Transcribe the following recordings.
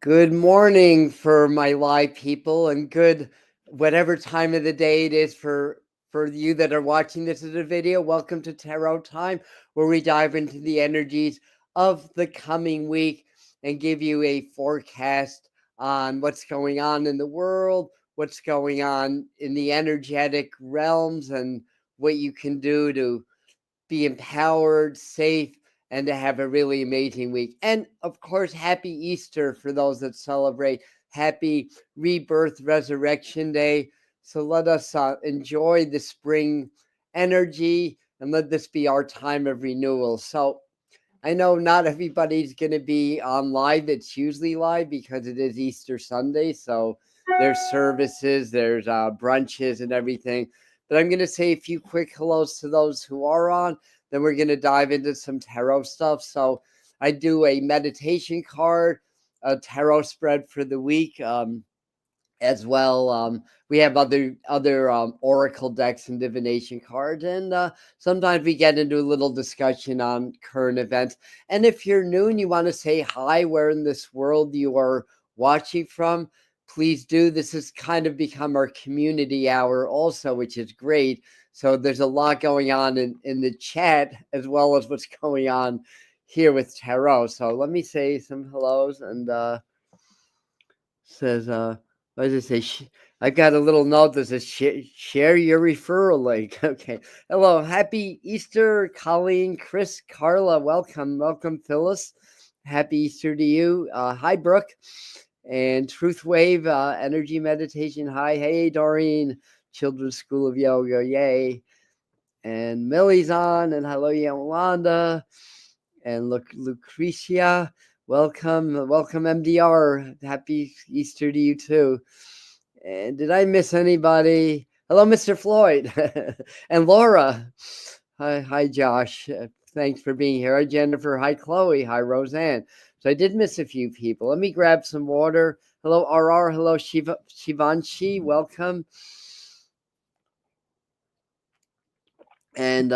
Good morning for my live people, and good whatever time of the day it is for you that are watching this as a video. Welcome to Tarot Time, where we dive into the energies of the coming week and give you a forecast on what's going on in the world, what's going on in the energetic realms, and what you can do to be empowered, safe, and to have a really amazing week. And of course, happy Easter for those that celebrate. Happy Rebirth Resurrection Day. So let us enjoy the spring energy and let this be our time of renewal. So I know not everybody's going to be on live. It's usually live because it is Easter Sunday. So there's services, there's brunches and everything. But I'm going to say a few quick hellos to those who are on. Then we're going to dive into some tarot stuff. So I do a meditation card, a tarot spread for the week. As well. We have other oracle decks and divination cards, and sometimes we get into a little discussion on current events. And if you're new and you want to say hi, where in this world you are watching from, please do. This has kind of become our community hour also, which is great. So there's a lot going on in the chat as well as what's going on here with tarot. So let me say some hellos and says what does it say? I got a little note that says share your referral link. Okay. Hello. Happy Easter, Colleen, Chris, Carla. Welcome, Phyllis. Happy Easter to you. Hi, Brooke. And Truth Wave, Energy Meditation. Hi. Hey, Doreen. Children's School of Yoga. Yay. And Millie's on. And hello, Yolanda. And Lucretia. Welcome, MDR. Happy Easter to you too. And did I miss anybody? Hello, Mr. Floyd and Laura. Hi, Josh. Thanks for being here. Hi, Jennifer. Hi, Chloe. Hi, Roseanne. So I did miss a few people. Let me grab some water. Hello, RR. Hello, Shivanshi. Welcome. And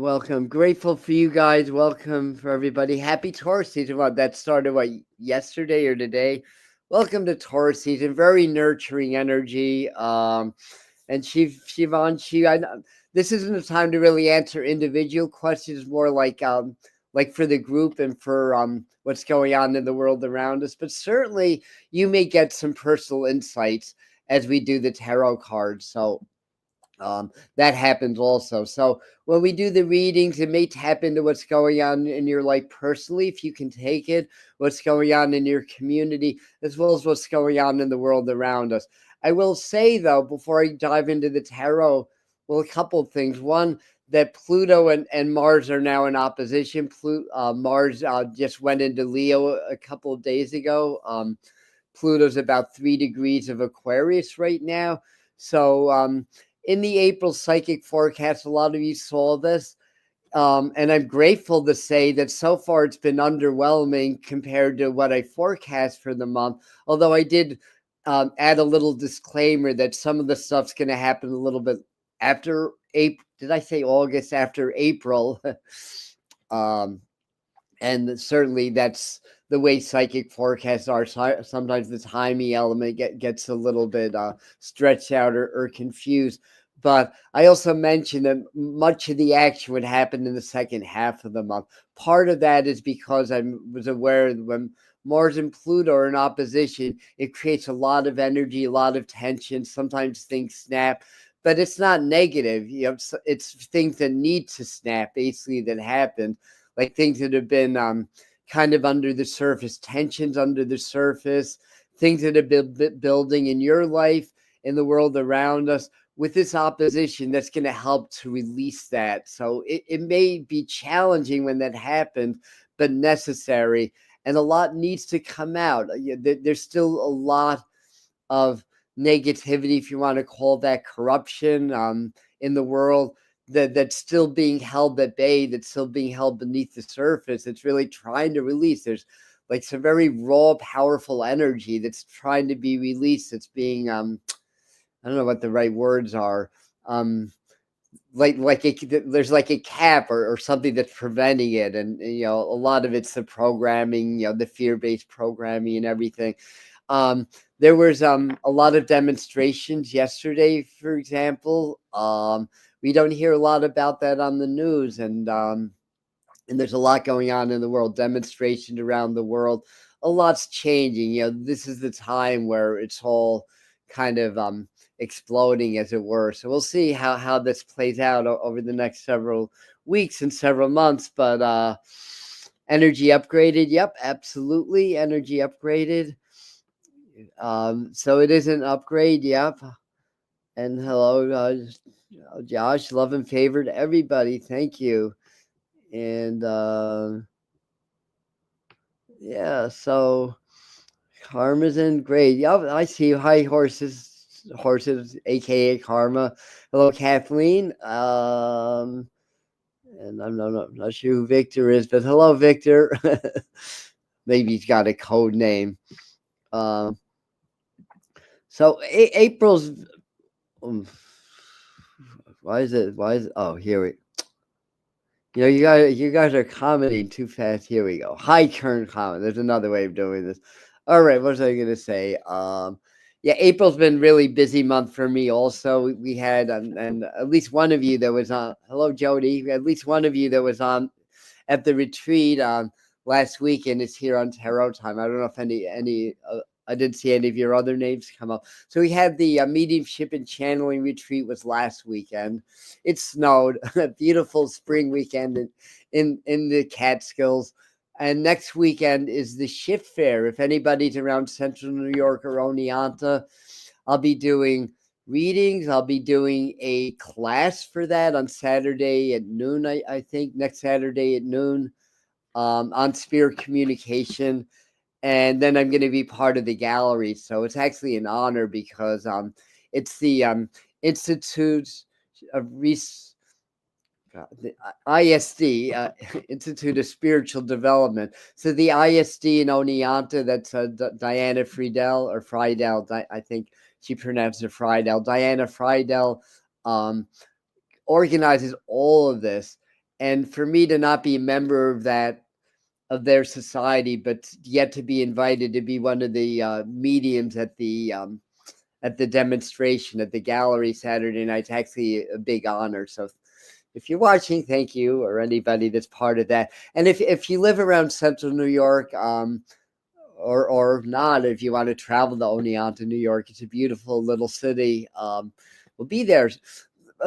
welcome. Grateful for you guys. Welcome for everybody. Happy Taurus season. Well, that started yesterday or today. Welcome to Taurus season. Very nurturing energy. And Shivanshi, this isn't a time to really answer individual questions. More like for the group and for what's going on in the world around us. But certainly, you may get some personal insights as we do the tarot cards. So that happens also. So when we do the readings, it may tap into what's going on in your life personally, if you can take it, what's going on in your community, as well as what's going on in the world around us. I will say, though, before I dive into the tarot, well, a couple of things. One, that Pluto and Mars are now in opposition. Mars just went into Leo a couple of days ago. Pluto's about 3 degrees of Aquarius right now. So in the April psychic forecast, a lot of you saw this. And I'm grateful to say that so far it's been underwhelming compared to what I forecast for the month. Although I did add a little disclaimer that some of the stuff's going to happen a little bit after April. Did I say August? After April. And certainly that's the way psychic forecasts are. Sometimes the timing element gets a little bit stretched out or confused. But I also mentioned that much of the action would happen in the second half of the month. Part of that is because I was aware that when Mars and Pluto are in opposition, it creates a lot of energy, a lot of tension. Sometimes things snap, but it's not negative. It's things that need to snap, basically, that happen. Like things that have been kind of under the surface, tensions under the surface, things that have been building in your life, in the world around us. With this opposition, that's going to help to release that. So it may be challenging when that happens, but necessary. And a lot needs to come out. There's still a lot of negativity, if you want to call that corruption, in the world. That's still being held at bay, that's still being held beneath the surface. It's really trying to release. There's like some very raw, powerful energy that's trying to be released. It's being, I don't know what the right words are. there's like a cap or something that's preventing it, and a lot of it's the programming, the fear-based programming and everything. There was a lot of demonstrations yesterday, for example. We don't hear a lot about that on the news, and there's a lot going on in the world, demonstrations around the world. A lot's changing. This is the time where it's all kind of exploding, as it were. So we'll see how this plays out over the next several weeks and several months. But energy upgraded. Yep, absolutely. Energy upgraded. So it is an upgrade. Yep. And hello, Josh. Love and favor to everybody. Thank you. And yeah, so Karma's great. Yep, I see you. Hi, horses, aka Karma. Hello, Kathleen. And I'm not sure who Victor is, but hello, Victor. Maybe he's got a code name. So April's. Why is it? Oh, here we. You guys are commenting too fast. Here we go. High turn comment. There's another way of doing this. All right, what was I going to say? Yeah, April's been really busy month for me. Also, we had and at least one of you that was on. Hello, Jody. At least one of you that was on at the retreat last weekend is here on Tarot Time. I don't know if any. I didn't see any of your other names come up. So we had the mediumship and channeling retreat was last weekend. It snowed. A beautiful spring weekend in the Catskills. And next weekend is the Shift Fair. If anybody's around Central New York or Oneonta, I'll be doing readings. I'll be doing a class for that on Saturday at noon, I think, next Saturday at noon on spirit communication. And then I'm going to be part of the gallery. So it's actually an honor because it's the Institute of the ISD, Institute of Spiritual Development. So the ISD in Oneonta, that's Diana Friedel, or Friedel, I think she pronounced it Friedel. Diana Friedel organizes all of this. And for me to not be a member of their society, but yet to be invited to be one of the mediums at the demonstration at the gallery Saturday night, it's actually a big honor. So if you're watching, thank you, or anybody that's part of that. And if you live around Central New York, or not, if you want to travel to Oneonta, New York, it's a beautiful little city. We'll be there.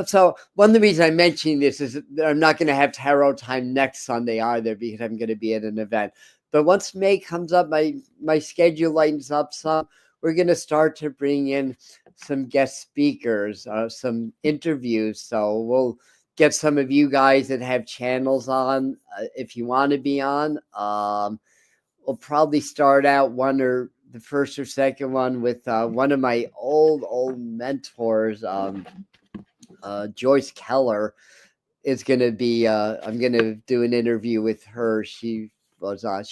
So one of the reasons I'm mentioning this is that I'm not going to have Tarot Time next Sunday either, because I'm going to be at an event. But once May comes up, my schedule lightens up some. We're going to start to bring in some guest speakers, some interviews. So we'll get some of you guys that have channels on, if you want to be on. We'll probably start out the first or second one with one of my old mentors, Joyce Keller is going to be, I'm going to do an interview with her. She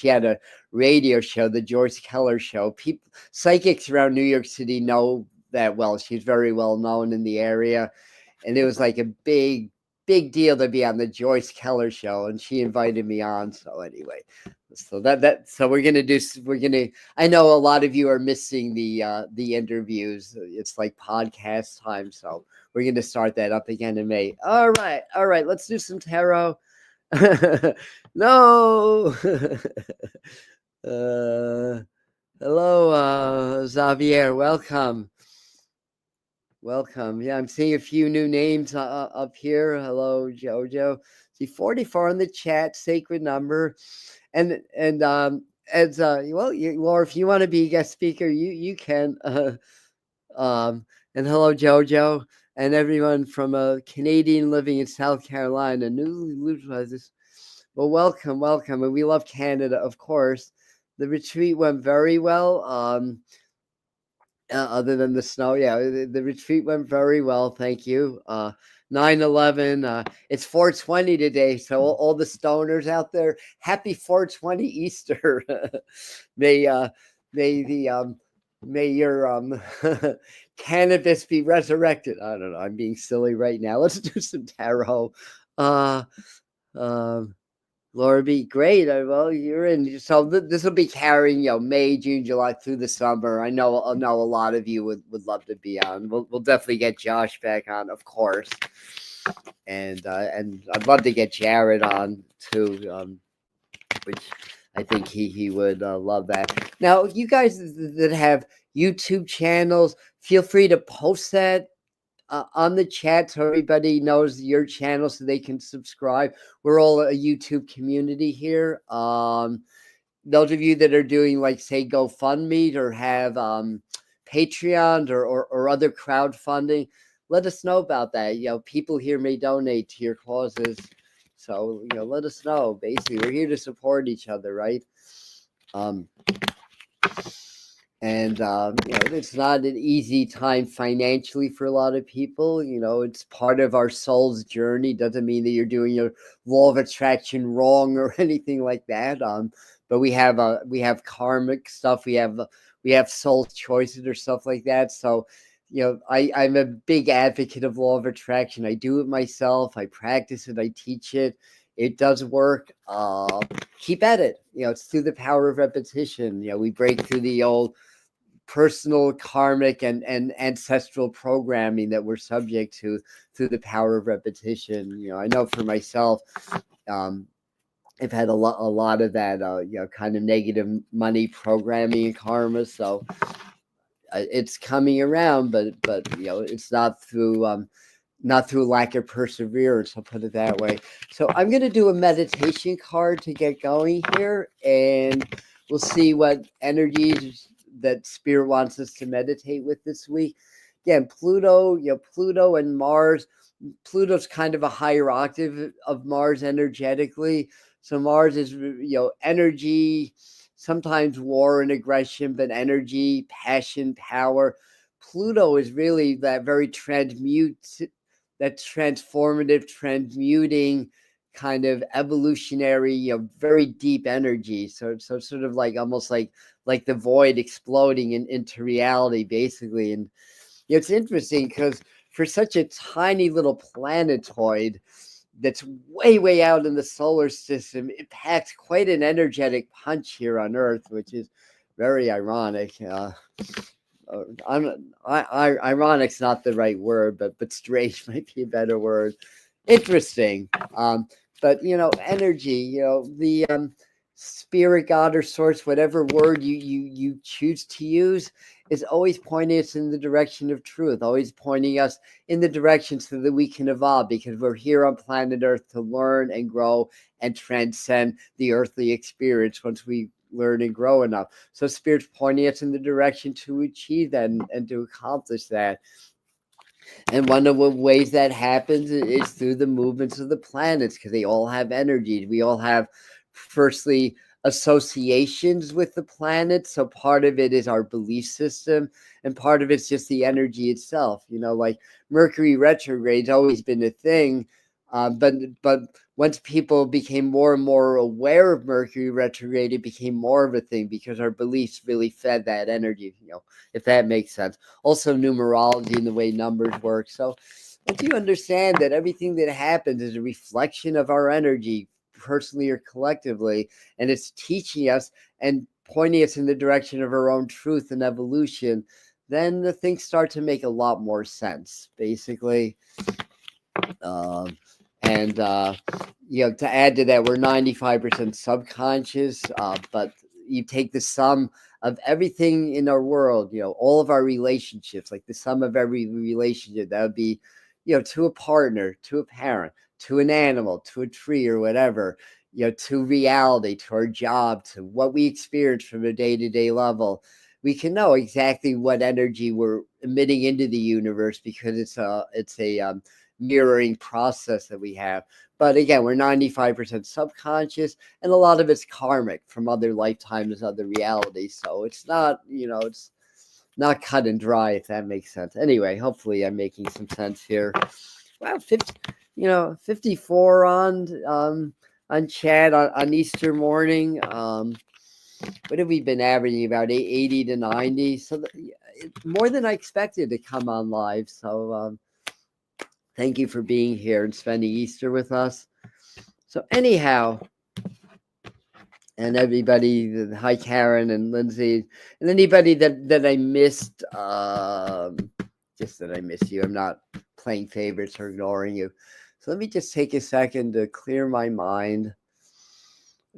had a radio show, the Joyce Keller Show. Psychics around New York City know that well. She's very well known in the area. And it was like a big deal to be on the Joyce Keller Show. And she invited me on. So anyway, so I know a lot of you are missing the interviews. It's like podcast time. So we're going to start that up again in May. All right. Let's do some tarot. No. Hello, Xavier. Welcome. Yeah, I'm seeing a few new names up here. Hello, Jojo. See 44 in the chat, sacred number. And as well, or if you want to be a guest speaker, you can. And hello, Jojo, and everyone from a Canadian living in South Carolina. Well, welcome, and we love Canada, of course. The retreat went very well. Other than the snow, yeah, the retreat went very well. Thank you. 9/11. It's 420 today, so all the stoners out there, happy 420 Easter. may your cannabis be resurrected? I don't know. I'm being silly right now. Let's do some tarot. Uh, um, Laura B, great. Well, you're in. So this will be carrying, May, June, July through the summer. I know a lot of you would love to be on. We'll definitely get Josh back on, of course, and I'd love to get Jared on too, which I think he would love that. Now, you guys that have YouTube channels, feel free to post that on the chat so everybody knows your channel so they can subscribe. We're all a YouTube community here. Those of you that are doing, like, say, GoFundMe or have Patreon or other crowdfunding, let us know about that. People here may donate to your causes. So, let us know. Basically, we're here to support each other, right? And it's not an easy time financially for a lot of people. It's part of our soul's journey. Doesn't mean that you're doing your law of attraction wrong or anything like that. But we have karmic stuff. We have soul choices or stuff like that. So, I'm a big advocate of law of attraction. I do it myself. I practice it. I teach it. It does work. Keep at it. It's through the power of repetition. We break through the old personal karmic and ancestral programming that we're subject to through the power of repetition. I know for myself, I've had a lot of that, kind of negative money programming and karma. So it's coming around, but it's not through lack of perseverance. I'll put it that way. So I'm going to do a meditation card to get going here, and we'll see what energies that Spirit wants us to meditate with this week. Again, Pluto and Mars. Pluto's kind of a higher octave of Mars energetically. So Mars is, energy, sometimes war and aggression, but energy, passion, power. Pluto is really that very transformative, transmuting kind of evolutionary, very deep energy. So sort of like almost like the void exploding into reality, basically. And it's interesting because for such a tiny little planetoid that's way out in the solar system, it packs quite an energetic punch here on Earth, which is very ironic. Ironic's not the right word, but strange might be a better word. Interesting. But energy, the spirit, God, or source, whatever word you choose to use, is always pointing us in the direction of truth, always pointing us in the direction so that we can evolve, because we're here on planet Earth to learn and grow and transcend the earthly experience once we learn and grow enough. So Spirit's pointing us in the direction to achieve that and to accomplish that. And one of the ways that happens is through the movements of the planets, because they all have energies. We all have, firstly, associations with the planet. So part of it is our belief system, and part of it's just the energy itself. Like Mercury retrograde's always been a thing. But once people became more and more aware of Mercury retrograde, it became more of a thing because our beliefs really fed that energy, if that makes sense. Also numerology and the way numbers work. So once you understand that everything that happens is a reflection of our energy, personally or collectively, and it's teaching us and pointing us in the direction of our own truth and evolution, then the things start to make a lot more sense, basically. And to add to that, we're 95% subconscious, but you take the sum of everything in our world, all of our relationships, like the sum of every relationship, that would be, to a partner, to a parent, to an animal, to a tree or whatever, to reality, to our job, to what we experience from a day-to-day level. We can know exactly what energy we're emitting into the universe because it's a mirroring process that we have. But again, we're 95% subconscious, and a lot of it's karmic from other lifetimes, other realities. So it's not, it's not cut and dry, if that makes sense. Anyway, hopefully I'm making some sense here. Wow, 54 on chat on Easter morning. what have we been averaging? About 80 to 90. So more than I expected to come on live. So thank you for being here and spending Easter with us. So anyhow, and everybody, hi Karen and Lindsay, and anybody that I missed, just that I miss you. I'm not playing favorites or ignoring you. So let me just take a second to clear my mind.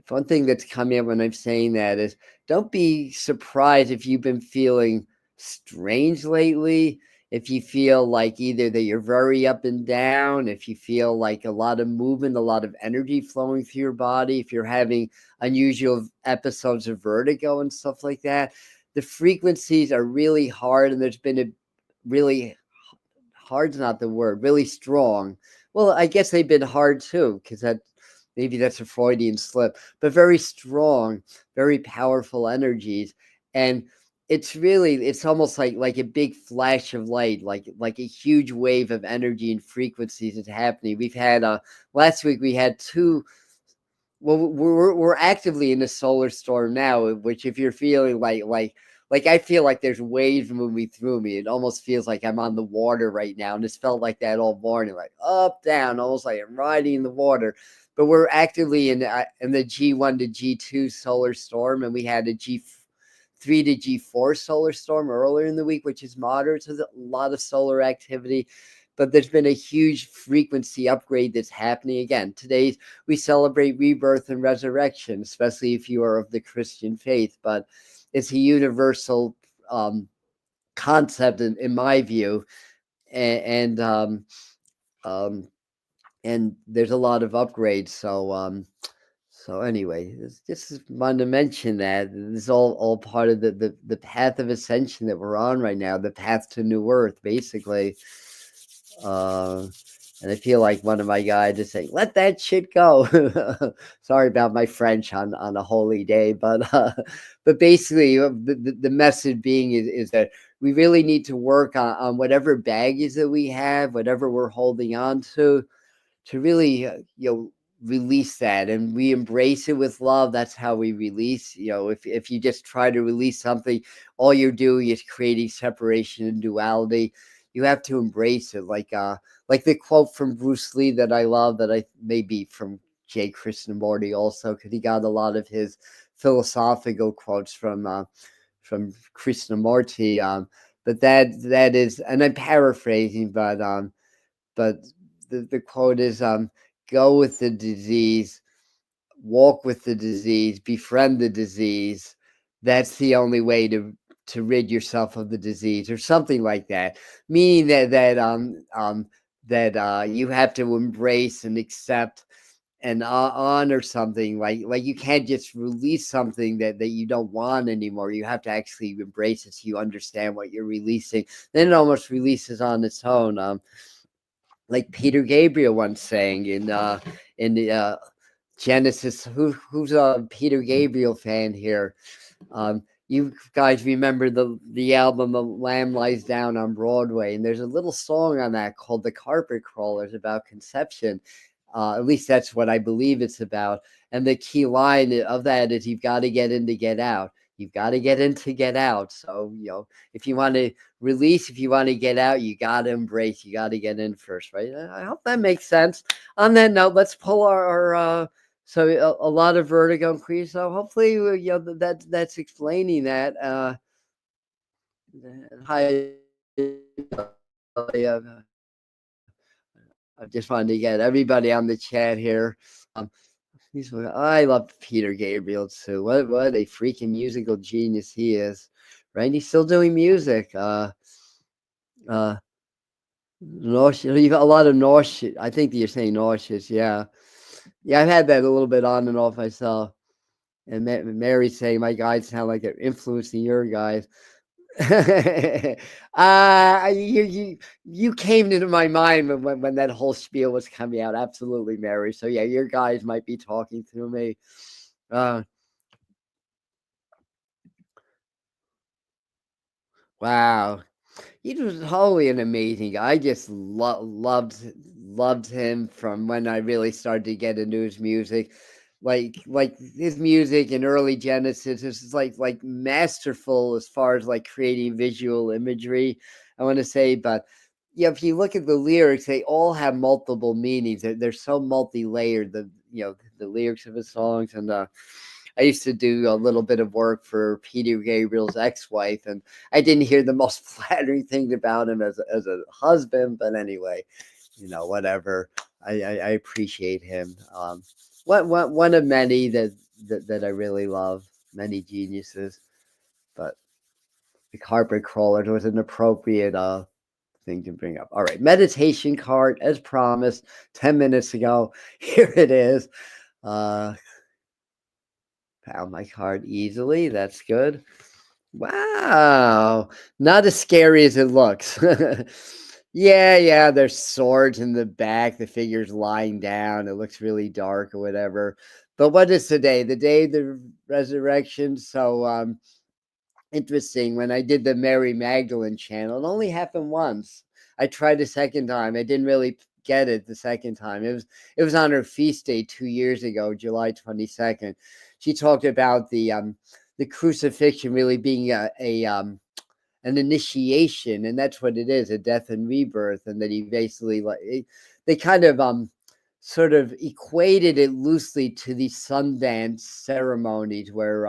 One thing that's coming up when I'm saying that is, don't be surprised if you've been feeling strange lately. If you feel like either that you're very up and down, if you feel like a lot of movement, a lot of energy flowing through your body, if you're having unusual episodes of vertigo and stuff like that, the frequencies are really hard, and there's been a really hard's not the word, really strong. Well, I guess they've been hard too, because maybe that's a Freudian slip, but very strong, very powerful energies. And it's almost like a big flash of light, like a huge wave of energy and frequencies is happening. We've had last week we had two. Well, we're actively in a solar storm now, which if you're feeling like I feel like there's waves moving through me. It almost feels like I'm on the water right now, and it's felt like that all morning, like up, down, almost like I'm riding the water. But we're actively in the G1 to G2 solar storm, and we had a G3 to G4 solar storm earlier in the week, which is moderate. So there's a lot of solar activity, but there's been a huge frequency upgrade that's happening again. Today we celebrate rebirth and resurrection, especially if you are of the Christian faith, but it's a universal concept in my view, and and there's a lot of upgrades. So anyway, just wanted to mention that this is all part of the path of ascension that we're on right now, the path to New Earth, basically. And I feel like one of my guys is saying, "Let that shit go." Sorry about my French on a holy day, but basically, the message being is that we really need to work on whatever baggage that we have, whatever we're holding on to really release that, and we embrace it with love. That's how we release. If you just try to release something, all you're doing is creating separation and duality. You have to embrace it, like the quote from Bruce Lee that I love, that I maybe from J. Krishnamurti also, because he got a lot of his philosophical quotes from Krishnamurti. But that is, and I'm paraphrasing, but the quote is, go with the disease, walk with the disease, befriend the disease. That's the only way to rid yourself of the disease, or something like that. Meaning that you have to embrace and accept and honor something, like you can't just release something that you don't want anymore. You have to actually embrace it so you understand what you're releasing. Then it almost releases on its own. Like Peter Gabriel once sang in the Genesis. Who's a Peter Gabriel fan here? You guys remember the album "The Lamb Lies Down" on Broadway, and there's a little song on that called "The Carpet Crawlers" about conception. At least that's what I believe it's about. And the key line of that is, "You've got to get in to get out. You've got to get in to get out." So if you want to release, if you want to get out, you got to embrace. You got to get in first, right? I hope that makes sense. On that note, let's pull our so a lot of vertigo increase. So hopefully, that's explaining that. Hi, I just wanted to get everybody on the chat here. Um, I love Peter Gabriel too. What a freaking musical genius he is, right? He's still doing music. Nauseous, a lot of nauseous. I think that you're saying nauseous. Yeah, yeah. I've had that a little bit on and off myself. And Mary's saying my guys sound like they're influencing your guys. You came into my mind when that whole spiel was coming out. Absolutely, Mary. So yeah, your guys might be talking through me. Wow, he was wholly an amazing guy. I just loved him from when I really started to get into his music. like his music and early Genesis is like masterful as far as like creating visual imagery, I want to say. But yeah, if you look at the lyrics, they all have multiple meanings. They're so multi-layered. The lyrics of his songs. And I used to do a little bit of work for Peter Gabriel's ex-wife, and I didn't hear the most flattering things about him as a husband. But anyway, whatever. I appreciate him. One of many that I really love, many geniuses. But the carpet crawler was an appropriate thing to bring up. All right, meditation card as promised 10 minutes ago. Here it is. Found my card easily. That's good. Wow, not as scary as it looks. Yeah, there's swords in the back. The figure's lying down. It looks really dark or whatever. But what is today? The day of the resurrection. So interesting. When I did the Mary Magdalene channel, it only happened once. I tried a second time. I didn't really get it the second time. It was on her feast day 2 years ago, July 22nd. She talked about the crucifixion really being an initiation, and that's what it is, a death and rebirth. And that he basically they kind of sort of equated it loosely to the Sundance ceremonies where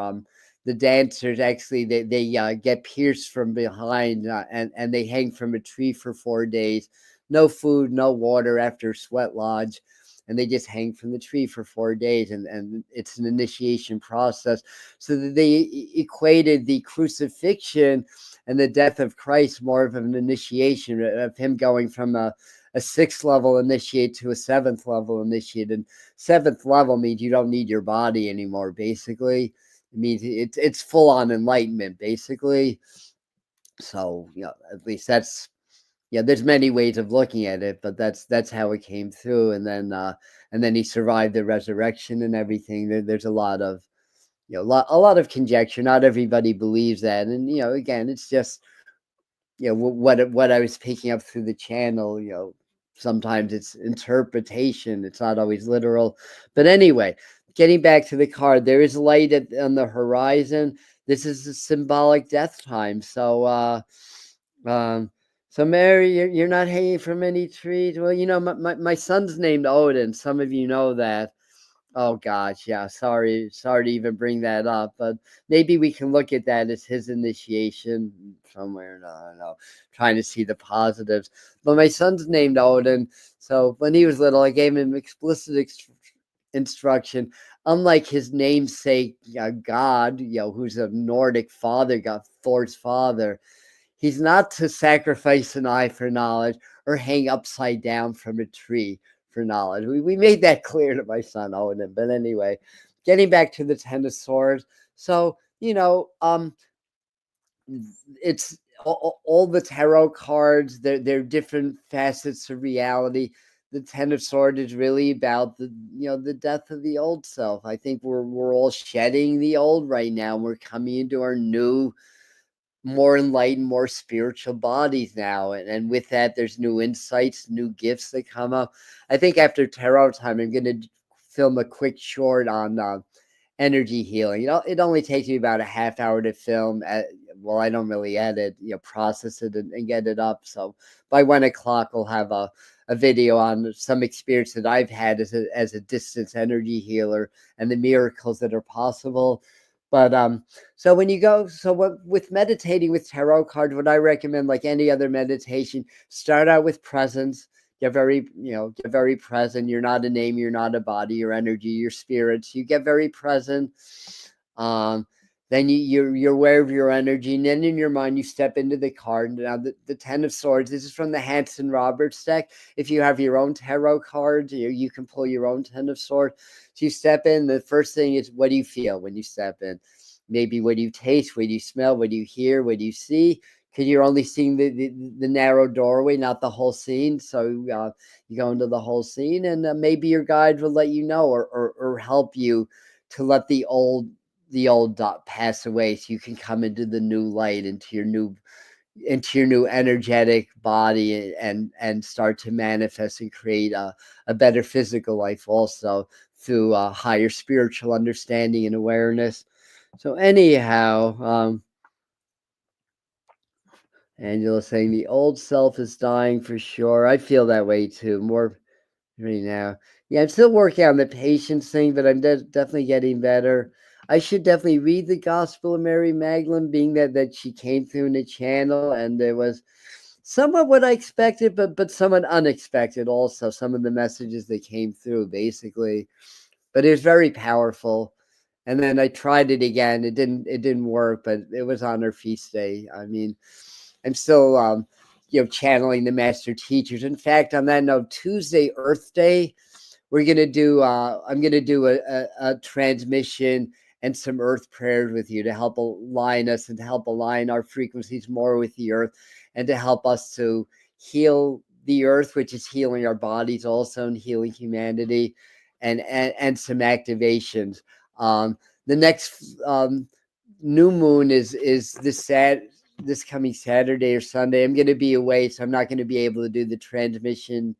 the dancers actually they get pierced from behind and they hang from a tree for 4 days, no food, no water after sweat lodge, and they just hang from the tree for 4 days, and it's an initiation process. So that they equated the crucifixion and the death of Christ more of an initiation of him going from a sixth level initiate to a seventh level initiate. And seventh level means you don't need your body anymore, basically. It means it's full on enlightenment, basically. So at least that's there's many ways of looking at it, but that's how it came through. And then he survived the resurrection and everything. There's a lot of a lot of conjecture. Not everybody believes that, and again, it's just what I was picking up through the channel. Sometimes it's interpretation. It's not always literal. But anyway, getting back to the card, there is light on the horizon. This is a symbolic death time. Um, so Mary, you're not hanging from any trees. Well, my son's named Odin. Some of you know that. Oh gosh, yeah. Sorry to even bring that up, but maybe we can look at that as his initiation somewhere. No, I don't know. Trying to see the positives. But my son's named Odin, so when he was little, I gave him explicit instruction. Unlike his namesake, God, who's a Nordic father, God, Thor's father, he's not to sacrifice an eye for knowledge or hang upside down from a tree for knowledge. We made that clear to my son Owen. But anyway, getting back to the Ten of Swords. So, it's all the tarot cards, they're different facets of reality. The Ten of Swords is really about the death of the old self. I think we're all shedding the old right now. We're coming into our new, more enlightened, more spiritual bodies now. And with that, there's new insights, new gifts that come up. I think after tarot time, I'm going to film a quick short on energy healing. It only takes me about a half hour to film. Well, I don't really edit, process it and get it up. So by 1 o'clock, we'll have a video on some experience that I've had as a distance energy healer and the miracles that are possible. But so when you go, with meditating with tarot cards, what I recommend, like any other meditation, start out with presence. Get very present. You're not a name, you're not a body, your energy, your spirits. You get very present. Then you're aware of your energy, and then in your mind you step into the card. Now the Ten of Swords. This is from the Hanson Roberts deck. If you have your own tarot cards, you can pull your own Ten of Swords. So you step in. The first thing is, what do you feel when you step in? Maybe what do you taste? What do you smell? What do you hear? What do you see? Because you're only seeing the narrow doorway, not the whole scene. So you go into the whole scene, and maybe your guide will let you know or help you to let the old dot pass away, so you can come into the new light, into your new energetic body, and start to manifest and create a better physical life also through higher spiritual understanding and awareness. So anyhow, Angela saying the old self is dying for sure. I feel that way too. More right now. Yeah, I'm still working on the patience thing, but I'm definitely getting better. I should definitely read the Gospel of Mary Magdalene, being that she came through in the channel, and there was somewhat what I expected, but somewhat unexpected also. Some of the messages that came through, basically, but it was very powerful. And then I tried it again. It didn't work, but it was on her feast day. I mean, I'm still channeling the master teachers. In fact, on that note, Tuesday, Earth Day, we're gonna do I'm gonna do a transmission and some earth prayers with you to help align us and to help align our frequencies more with the earth, and to help us to heal the earth, which is healing our bodies also, and healing humanity, and some activations. um the next new moon is this coming Saturday or Sunday. I'm going to be away, so I'm not going to be able to do the transmission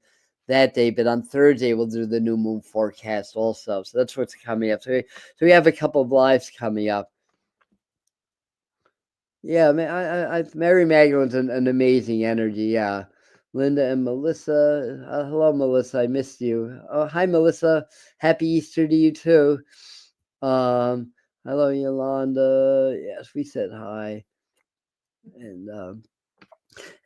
that day. But on Thursday, we'll do the new moon forecast also. So that's what's coming up. So we have a couple of lives coming up. Yeah, Mary Magdalene's an amazing energy. Yeah. Linda and Melissa. Hello, Melissa. I missed you. Oh, hi, Melissa. Happy Easter to you too. Um, Hello, Yolanda. Yes, we said hi. And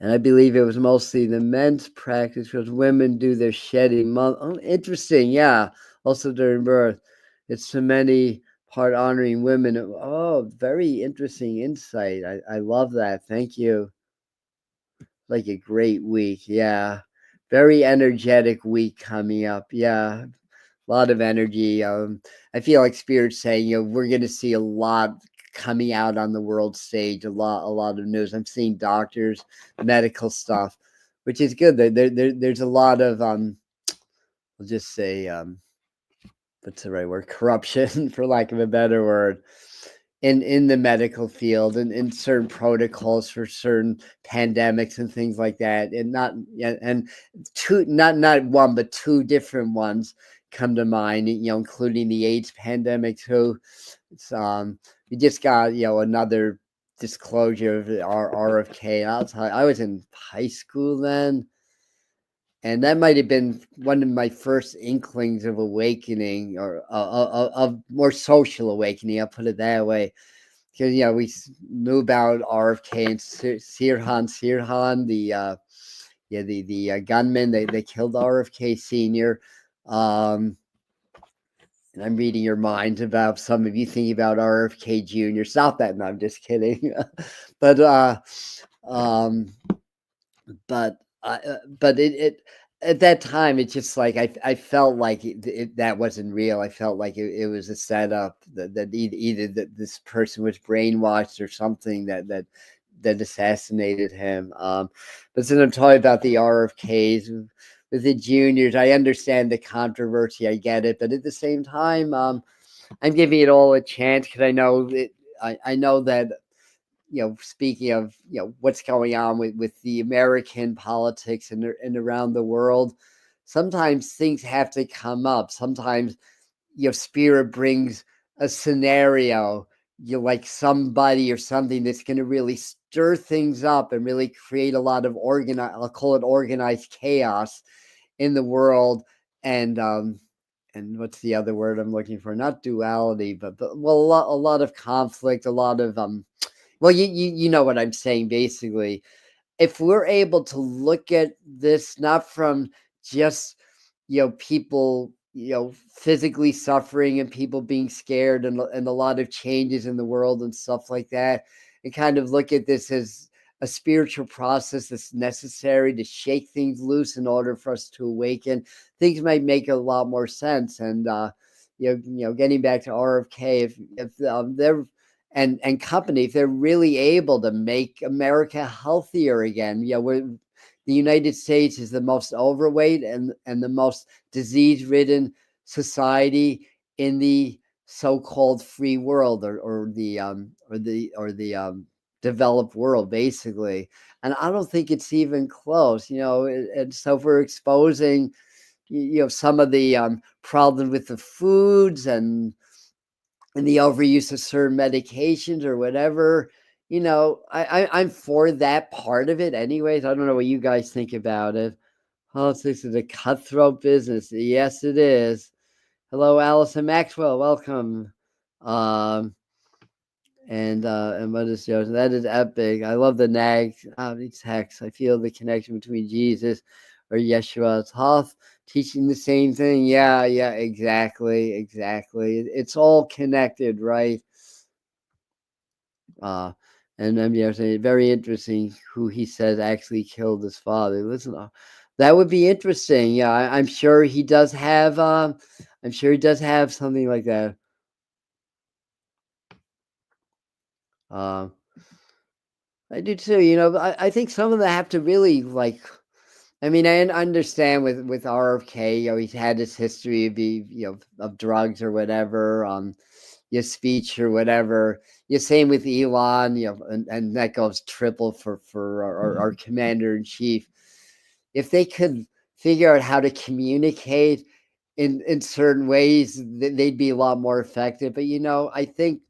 I believe it was mostly the men's practice because women do their shedding month. Oh, interesting. Yeah. Also during birth. It's so many part honoring women. Oh, very interesting insight. I love that. Thank you. Like a great week. Yeah. Very energetic week coming up. Yeah. A lot of energy. I feel like Spirit's saying, we're going to see a lot coming out on the world stage. A lot of news. I'm seeing doctors, medical stuff, which is good. There's a lot of we'll just say what's the right word? Corruption, for lack of a better word, in the medical field, and in certain protocols for certain pandemics and things like that. And not yeah, and two not one but two different ones come to mind, including the AIDS pandemic too. It's we just got another disclosure of our RFK. I'll tell you, I was in high school then, and that might have been one of my first inklings of awakening, or of more social awakening. I'll put it that way, because we knew about RFK and Sirhan, the gunman. They killed RFK Senior. Um, and I'm reading your minds about some of you thinking about RFK Jr. Stop that! No, I'm just kidding. but um, but it at that time, it's just like I felt like that wasn't real. I felt like it was a setup, that either that this person was brainwashed or something, that assassinated him. But since I'm talking about the RFKs with the juniors, I understand the controversy. I get it, but at the same time, I'm giving it all a chance, because I know I know that, speaking of, what's going on with the American politics and around the world, sometimes things have to come up. Sometimes, Spirit brings a scenario, like somebody or something that's going to really stir things up and really create a lot of I'll call it organized chaos in the world. And what's the other word I'm looking for? Not duality, but well, a lot of conflict, a lot of well, you know what I'm saying, basically. If we're able to look at this not from just, people, physically suffering and people being scared, and a lot of changes in the world and stuff like that, and kind of look at this as a spiritual process that's necessary to shake things loose in order for us to awaken, things might make a lot more sense. And getting back to RFK, if they're and company, if they're really able to make America healthier again, the United States is the most overweight and the most disease-ridden society in the so-called free world, or the developed world, basically. And I don't think it's even close. And so if we're exposing, some of the problems with the foods and the overuse of certain medications or whatever. I'm for that part of it anyways. I don't know what you guys think about it. Politics is a cutthroat business. Yes, it is. Hello, Allison Maxwell. Welcome. And what is yours? That is epic. I love the nag text. I feel the connection between Jesus or Yeshua Thoth teaching the same thing. Yeah, exactly. It's all connected, right? And MDR saying very interesting who he says actually killed his father. Listen, that would be interesting. Yeah, I'm sure he does have. I'm sure he does have something like that. I do too. I think some of them have to really like. I mean, I understand with RFK. He's had his history of drugs or whatever. Your speech or whatever. You're same with Elon. And that goes triple for our commander in chief. If they could figure out how to communicate in certain ways, they'd be a lot more effective. But I think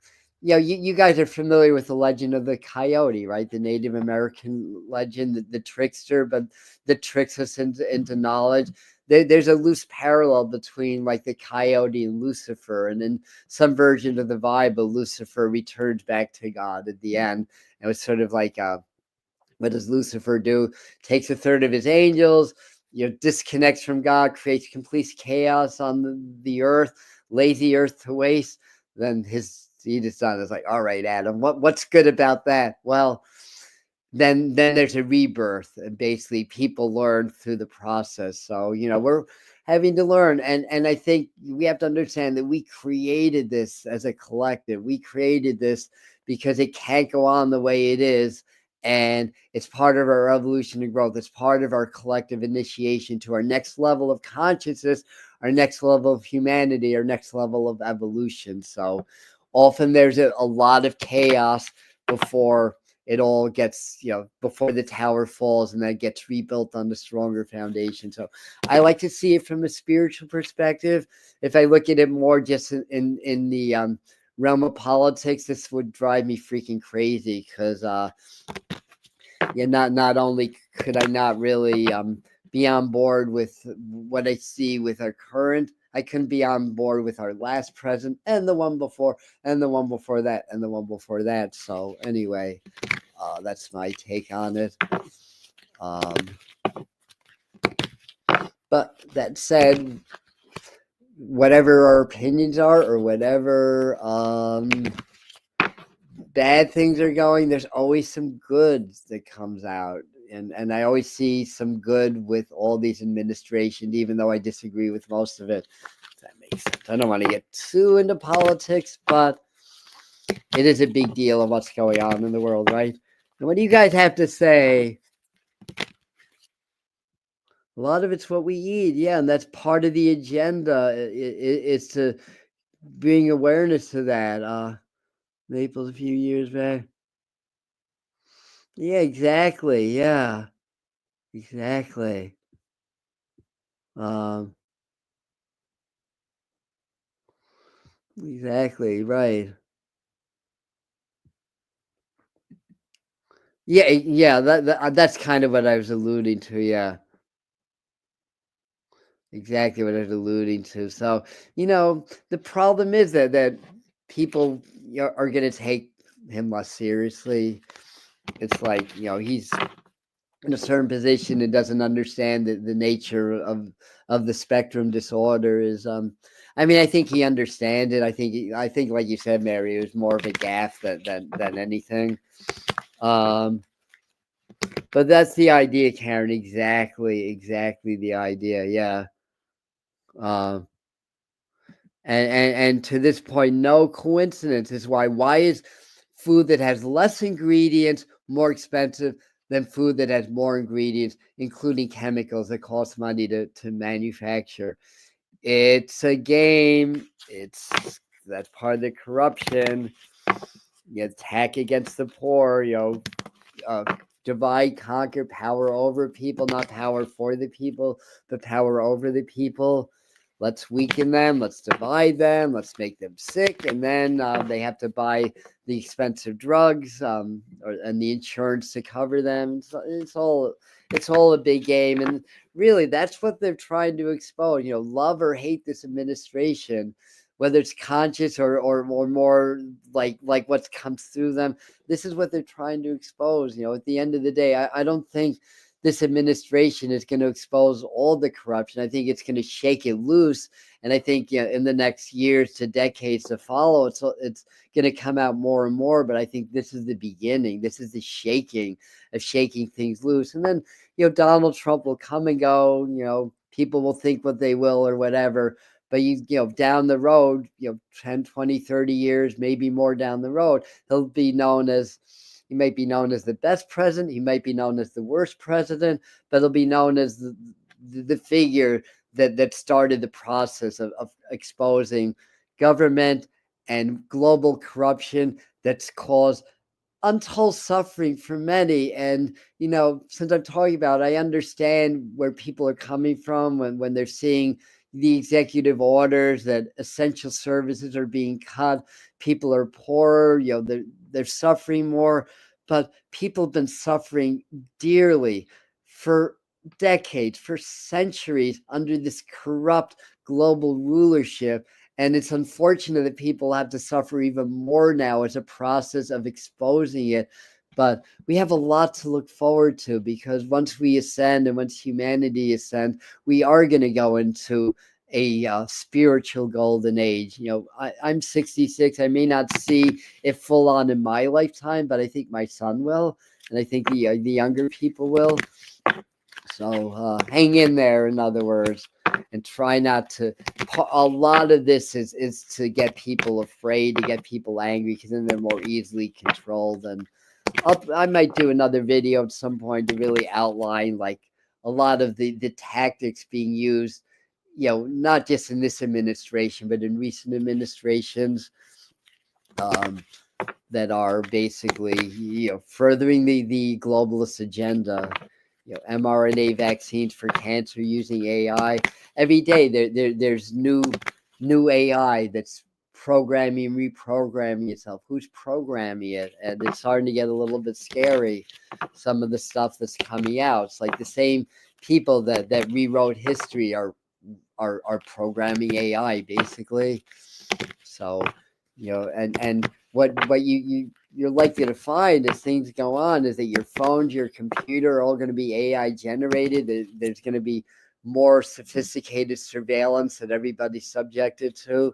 you guys are familiar with the legend of the coyote, right? The Native American legend, the trickster, but that tricks us into knowledge. There's a loose parallel between like the coyote and Lucifer, and in some version of the Bible, Lucifer returns back to God at the end. It was sort of like what does Lucifer do? Takes a third of his angels, disconnects from God, creates complete chaos on the earth, lays the earth to waste. Then his son is like, all right, Adam, what's good about that? Well, then there's a rebirth, and basically people learn through the process. So we're having to learn, and I think we have to understand that we created this as a collective. We created this because it can't go on the way it is, and it's part of our evolution and growth. It's part of our collective initiation to our next level of consciousness, our next level of humanity, our next level of evolution. So often there's a lot of chaos before it all gets, before the tower falls, and then gets rebuilt on the stronger foundation. So I like to see it from a spiritual perspective. If I look at it more just in the realm of politics, this would drive me freaking crazy, because not only could I not really be on board with what I see with our current, I couldn't be on board with our last president, and the one before, and the one before that, and the one before that. So anyway, that's my take on it. But that said, whatever our opinions are, or whatever bad things are going, there's always some good that comes out. And I always see some good with all these administrations, even though I disagree with most of it. If that makes sense. I don't want to get too into politics, but it is a big deal of what's going on in the world, right? And what do you guys have to say? A lot of it's what we eat, yeah, and that's part of the agenda. It's to bring awareness to that. Naples a few years back. Yeah, exactly. Yeah, exactly. Exactly, right. Yeah, that's kind of what I was alluding to, yeah. Exactly what I was alluding to. So, the problem is that people are gonna take him less seriously. It's like, he's in a certain position and doesn't understand the nature of the spectrum disorder is I mean, I think he understands it. I think like you said, Mary, it was more of a gaffe than anything. But that's the idea, Karen. Exactly the idea. Yeah. And to this point, no coincidence is why is food that has less ingredients more expensive than food that has more ingredients, including chemicals that cost money to manufacture. It's a game. That's part of the corruption. You attack against the poor, divide, conquer, power over people, not power for the people, but power over the people. Let's weaken them. Let's divide them. Let's make them sick. And then they have to buy the expensive drugs and the insurance to cover them. So it's all a big game. And really, that's what they're trying to expose. Love or hate this administration, whether it's conscious or more like what comes through them. This is what they're trying to expose. At the end of the day, I don't think this administration is going to expose all the corruption. I think it's going to shake it loose. And I think in the next years to decades to follow, it's going to come out more and more. But I think this is the beginning. This is the shaking things loose. And then, Donald Trump will come and go. People will think what they will or whatever. But down the road, 10, 20, 30 years, maybe more down the road, he'll be known as, he might be known as the best president. He might be known as the worst president, but he'll be known as the figure that started the process of exposing government and global corruption that's caused untold suffering for many. And since I'm talking about it, I understand where people are coming from when they're seeing the executive orders that essential services are being cut, people are poorer, they're suffering more. But people have been suffering dearly for decades, for centuries under this corrupt global rulership. And it's unfortunate that people have to suffer even more now as a process of exposing it. But we have a lot to look forward to, because once we ascend and once humanity ascend, we are going to go into a spiritual golden age. I'm 66. I may not see it full on in my lifetime, but I think my son will, and I think the younger people will. So hang in there, in other words, and try not to. A lot of this is to get people afraid, to get people angry, because then they're more easily controlled. And I might do another video at some point to really outline like a lot of the tactics being used, not just in this administration, but in recent administrations that are basically, furthering the globalist agenda. mRNA vaccines for cancer using AI. Every day there's new AI that's programming, reprogramming itself. Who's programming it? And it's starting to get a little bit scary, some of the stuff that's coming out. It's like the same people that rewrote history are programming AI, basically. So, and what you're likely to find as things go on is that your phones, your computer are all going to be AI generated. There's going to be more sophisticated surveillance that everybody's subjected to.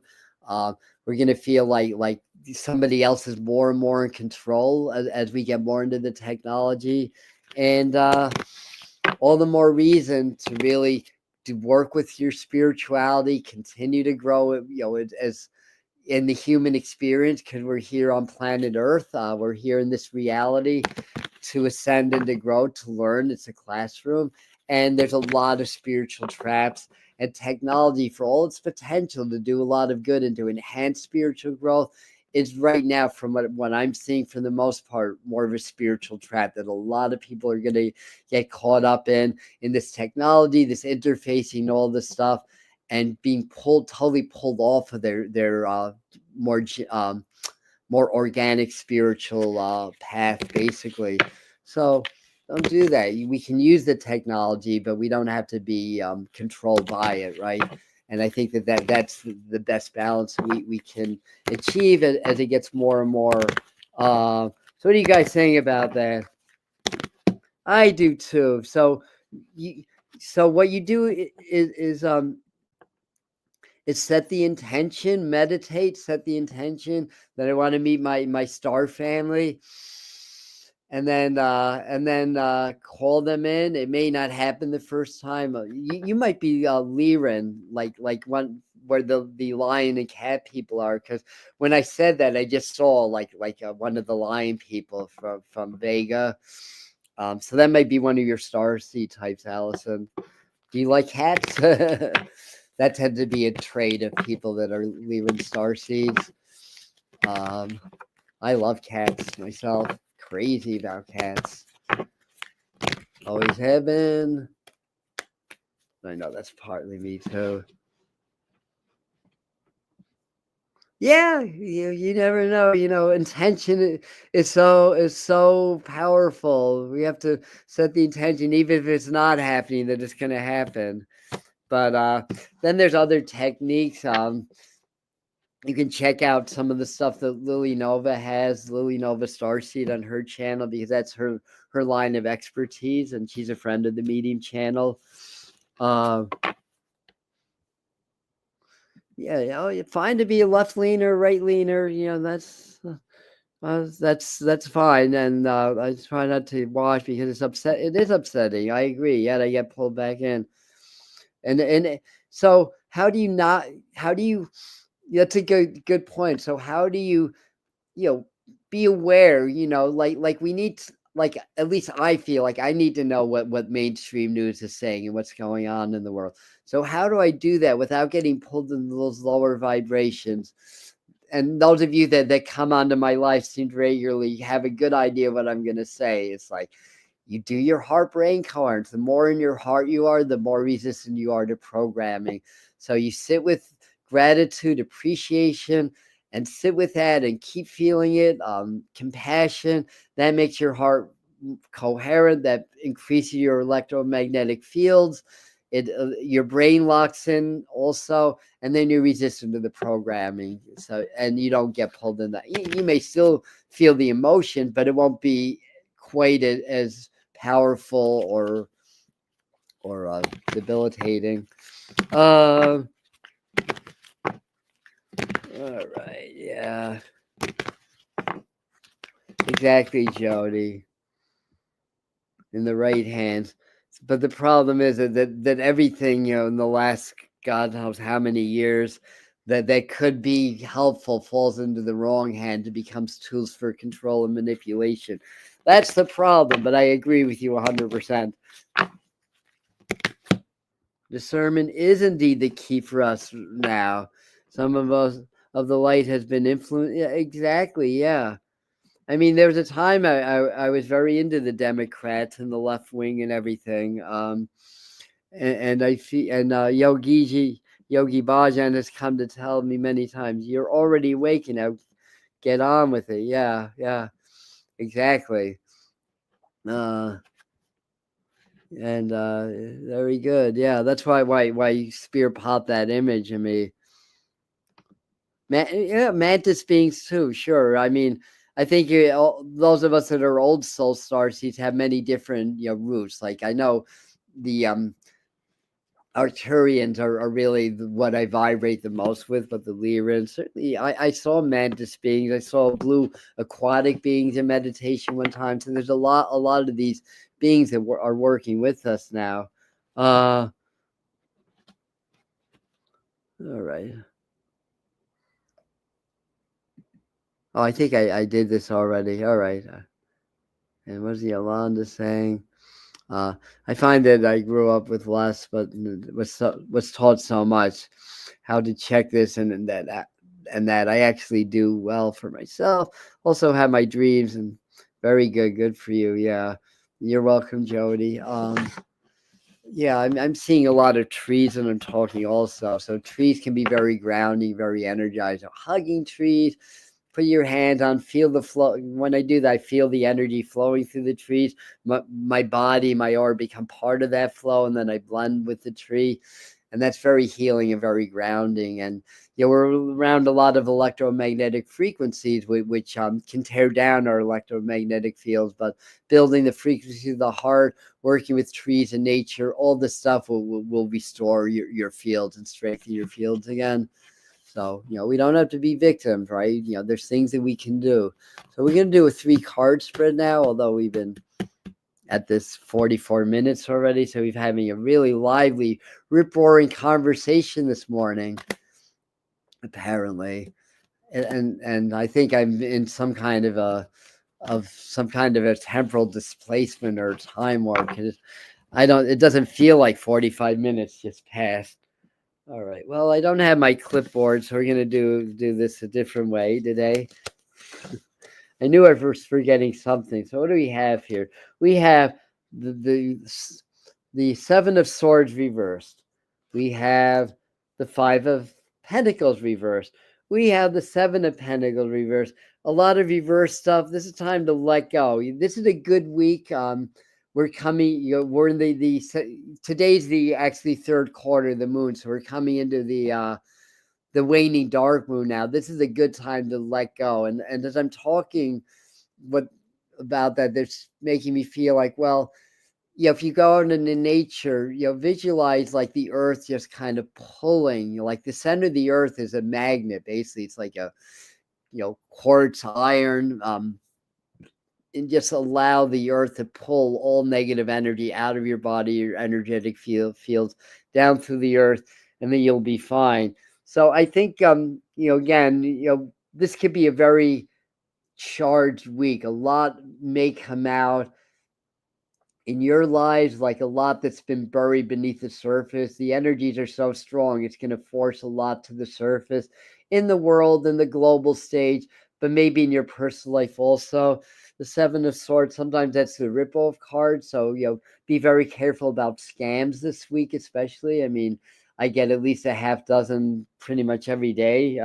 We're going to feel like somebody else is more and more in control as we get more into the technology. And all the more reason to really to work with your spirituality, continue to grow it, as in the human experience, because we're here on planet Earth. We're here in this reality to ascend and to grow, to learn. It's a classroom. And there's a lot of spiritual traps, and technology, for all its potential to do a lot of good and to enhance spiritual growth, is right now, from what I'm seeing, for the most part, more of a spiritual trap that a lot of people are going to get caught up in this technology, this interfacing, all this stuff, and being totally pulled off of their more organic spiritual path, basically. So don't do that. We can use the technology, but we don't have to be controlled by it, right? And I think that's the best balance we can achieve as it gets more and more. So what are you guys saying about that? I do too. So what you do is set the intention, meditate, set the intention that I want to meet my star family, and then call them in. It may not happen the first time. You might be Liren, like one where the lion and cat people are, because when I said that, I just saw like one of the lion people from Vega. So that might be one of your starseed types, Allison. Do you like cats? That tends to be a trait of people that are Liren starseeds. I love cats myself. Crazy about cats. Always have been. I know that's partly me too. Yeah, you never know. Intention is so powerful. We have to set the intention, even if it's not happening, that it's going to happen. But then there's other techniques. You can check out some of the stuff that Lily Nova has, Lily Nova Starseed, on her channel, because that's her line of expertise, and she's a friend of the Medium channel. Yeah, fine to be a left leaner, right leaner. That's fine, and I try not to watch because it's upset. It is upsetting. I agree. Yet I get pulled back in, and so how do you not? How do you? That's a good point. So how do you be aware? Like we need. Like, at least I feel like I need to know what mainstream news is saying and what's going on in the world. So how do I do that without getting pulled into those lower vibrations? And those of you that come onto my live streams regularly have a good idea what I'm going to say. It's like, you do your heart brain coherence. The more in your heart you are, the more resistant you are to programming. So you sit with gratitude, appreciation, and sit with that and keep feeling it. Compassion, that makes your heart coherent, that increases your electromagnetic fields. Your brain locks in also, and then you're resistant to the programming. So, and you don't get pulled in that. You may still feel the emotion, but it won't be quite as powerful or debilitating. All right, yeah, exactly, Jody. In the right hands, but the problem is that everything, in the last God knows how many years that could be helpful falls into the wrong hand and becomes tools for control and manipulation. That's the problem. But I agree with you 100%. Discernment is indeed the key for us now. Some of us of the light has been influenced. Yeah, exactly. Yeah. I mean, there was a time I was very into the Democrats and the left wing and everything. And I feel, and Yogi Bhajan has come to tell me many times, you're already waking up. Get on with it. Yeah, exactly. And very good. Yeah, that's why Spear popped that image in me. Mantis beings too. Sure. I mean, I think those of us that are old soul starseeds have many different roots. Like, I know the Arcturians are really what I vibrate the most with, but the Lyrians, certainly I saw mantis beings. I saw blue aquatic beings in meditation one time. So there's a lot of these beings that are working with us now. All right. Oh, I think I did this already. All right. And what's the Yolanda saying? I find that I grew up with less, but was taught so much how to check this and that I actually do well for myself. Also have my dreams, and very good for you. Yeah, you're welcome, Jody. Yeah, I'm seeing a lot of trees, and I'm talking also. So trees can be very grounding, very energizing. Hugging trees. Put your hand on, feel the flow. When I do that, I feel the energy flowing through the trees. My body, my aura become part of that flow, and then I blend with the tree. And that's very healing and very grounding. And we're around a lot of electromagnetic frequencies, which can tear down our electromagnetic fields. But building the frequency of the heart, working with trees and nature, all this stuff will restore your fields and strengthen your fields again. So, we don't have to be victims, right? There's things that we can do. So we're going to do a 3-card spread now, although we've been at this 44 minutes already. So we're having a really lively, rip-roaring conversation this morning, apparently. And I think I'm in some kind of a temporal displacement or time warp. It doesn't feel like 45 minutes just passed. All right. Well, I don't have my clipboard, so we're gonna do this a different way today. I knew I was forgetting something. So what do we have here? We have the Seven of Swords reversed. We have the Five of Pentacles reversed. We have the Seven of Pentacles reversed. A lot of reverse stuff. This is time to let go. This is a good week. We're coming. We're in the today's the actually third quarter of the moon, so we're coming into the waning dark moon now. This is a good time to let go. And as I'm talking about that, that's making me feel like, well, if you go out into nature, visualize like the earth just kind of pulling, like the center of the earth is a magnet. Basically, it's like a, quartz iron, and just allow the earth to pull all negative energy out of your body, your energetic fields down through the earth, and then you'll be fine. So I think, again, this could be a very charged week. A lot may come out in your lives, like a lot that's been buried beneath the surface. The energies are so strong, it's going to force a lot to the surface in the world, in the global stage, but maybe in your personal life also. The Seven of Swords, sometimes that's the rip-off card. So, be very careful about scams this week, especially. I mean, I get at least a half dozen pretty much every day.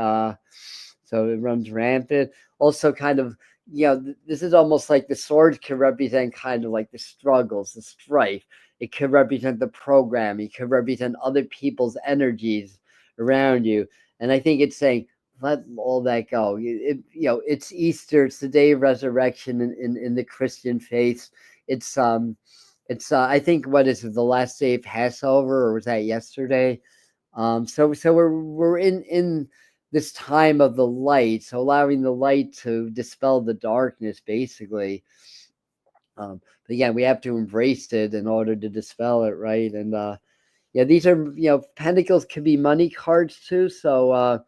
So it runs rampant. Also, kind of, this is almost like the sword can represent kind of like the struggles, the strife. It could represent the program. It could represent other people's energies around you. And I think it's saying, let all that go. It's Easter. It's the day of resurrection in the Christian faith. It's I think, what is it, the last day of Passover, or was that yesterday? So we're in this time of the light, so allowing the light to dispel the darkness, basically. But again, we have to embrace it in order to dispel it, right? And these are, Pentacles can be money cards too. So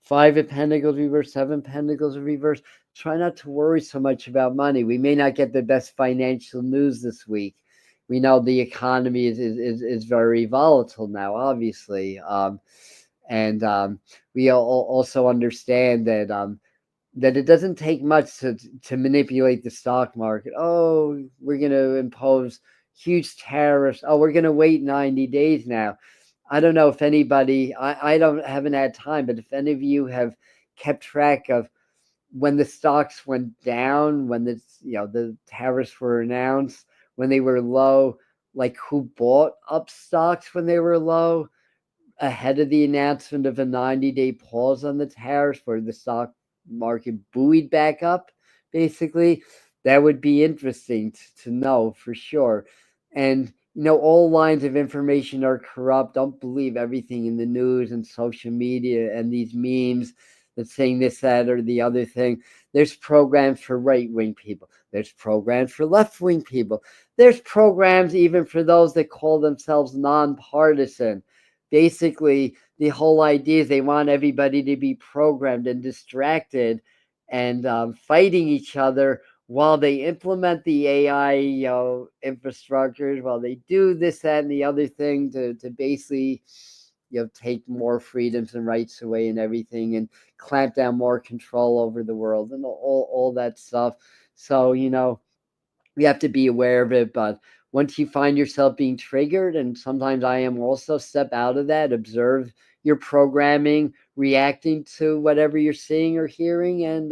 Five of Pentacles reverse, Seven Pentacles reverse. Try not to worry so much about money. We may not get the best financial news this week. We know the economy is very volatile now, obviously. And we also understand that it doesn't take much to manipulate the stock market. Oh, we're going to impose huge tariffs. Oh, we're going to wait 90 days now. I don't know if anybody, I haven't had time, but if any of you have kept track of when the stocks went down, when the tariffs were announced, when they were low, like who bought up stocks when they were low, ahead of the announcement of a 90-day pause on the tariffs, where the stock market buoyed back up, basically. That would be interesting to know for sure. And, all lines of information are corrupt. Don't believe everything in the news and social media and these memes that's saying this, that, or the other thing. There's programs for right-wing people. There's programs for left-wing people. There's programs even for those that call themselves nonpartisan. Basically, the whole idea is they want everybody to be programmed and distracted and fighting each other while they implement the AI, infrastructures, while they do this, that, and the other thing to basically, take more freedoms and rights away and everything, and clamp down more control over the world and all that stuff. So, we have to be aware of it. But once you find yourself being triggered, and sometimes I am also, step out of that, observe your programming, reacting to whatever you're seeing or hearing, and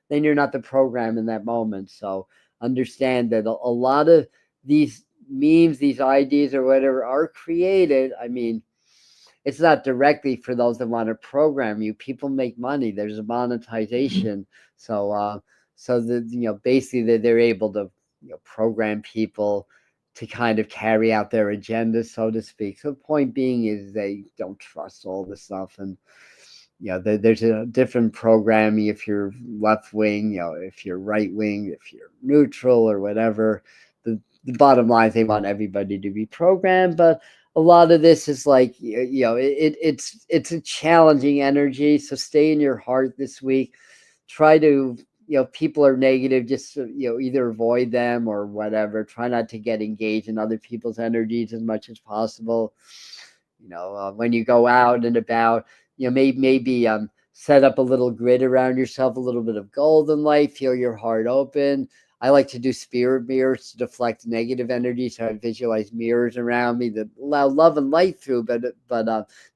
then you're not the program in that moment. So understand that a lot of these memes, these ideas or whatever are created. I mean, it's not directly for those that want to program you. People make money. There's a monetization. So basically they're able to program people to kind of carry out their agenda, so to speak. So the point being is they don't trust all this stuff. And there's a different programming if you're left wing, if you're right wing, if you're neutral or whatever. The bottom line is they want everybody to be programmed. But a lot of this is like, it's a challenging energy. So stay in your heart this week. Try to, people are negative, just, either avoid them or whatever. Try not to get engaged in other people's energies as much as possible. When you go out and about, maybe set up a little grid around yourself, a little bit of golden light, feel your heart open. I like to do spirit mirrors to deflect negative energy. So I visualize mirrors around me that allow love and light through, but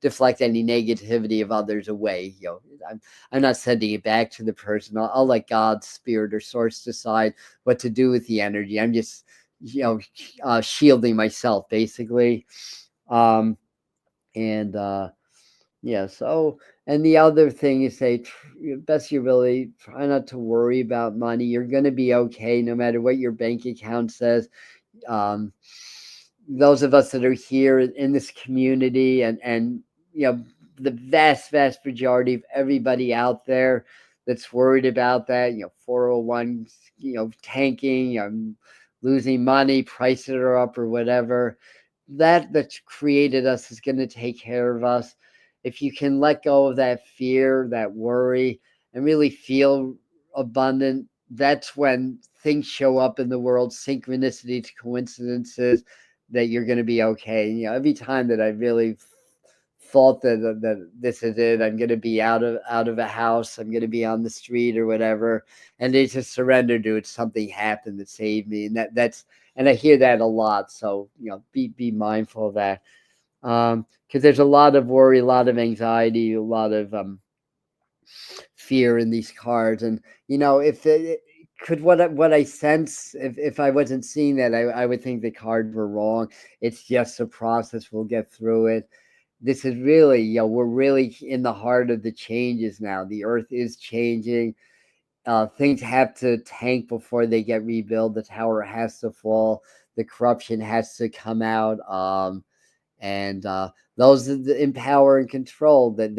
deflect any negativity of others away. I'm not sending it back to the person. I'll let God's spirit or source decide what to do with the energy. I'm just shielding myself basically. And yeah, so, and the other thing is say, best you really try not to worry about money. You're going to be okay no matter what your bank account says. Those of us that are here in this community and the vast majority of everybody out there that's worried about that, 401, tanking, losing money, prices are up or whatever, that's created us is going to take care of us. If you can let go of that fear, that worry, and really feel abundant, that's when things show up in the world, synchronicities, coincidences, that you're going to be okay. Every time that I really thought that this is it, I'm going to be out of a house, I'm going to be on the street or whatever, and they just surrender to it. Something happened that saved me, and and I hear that a lot. So be mindful of that, because there's a lot of worry, a lot of anxiety, a lot of fear in these cards. And if it could, what I sense, if I wasn't seeing that, I would think the cards were wrong. It's just a process. We'll get through it. This is really, we're really in the heart of the changes now. The earth is changing. Things have to tank before they get rebuilt. The tower has to fall. The corruption has to come out. And those in power and control, that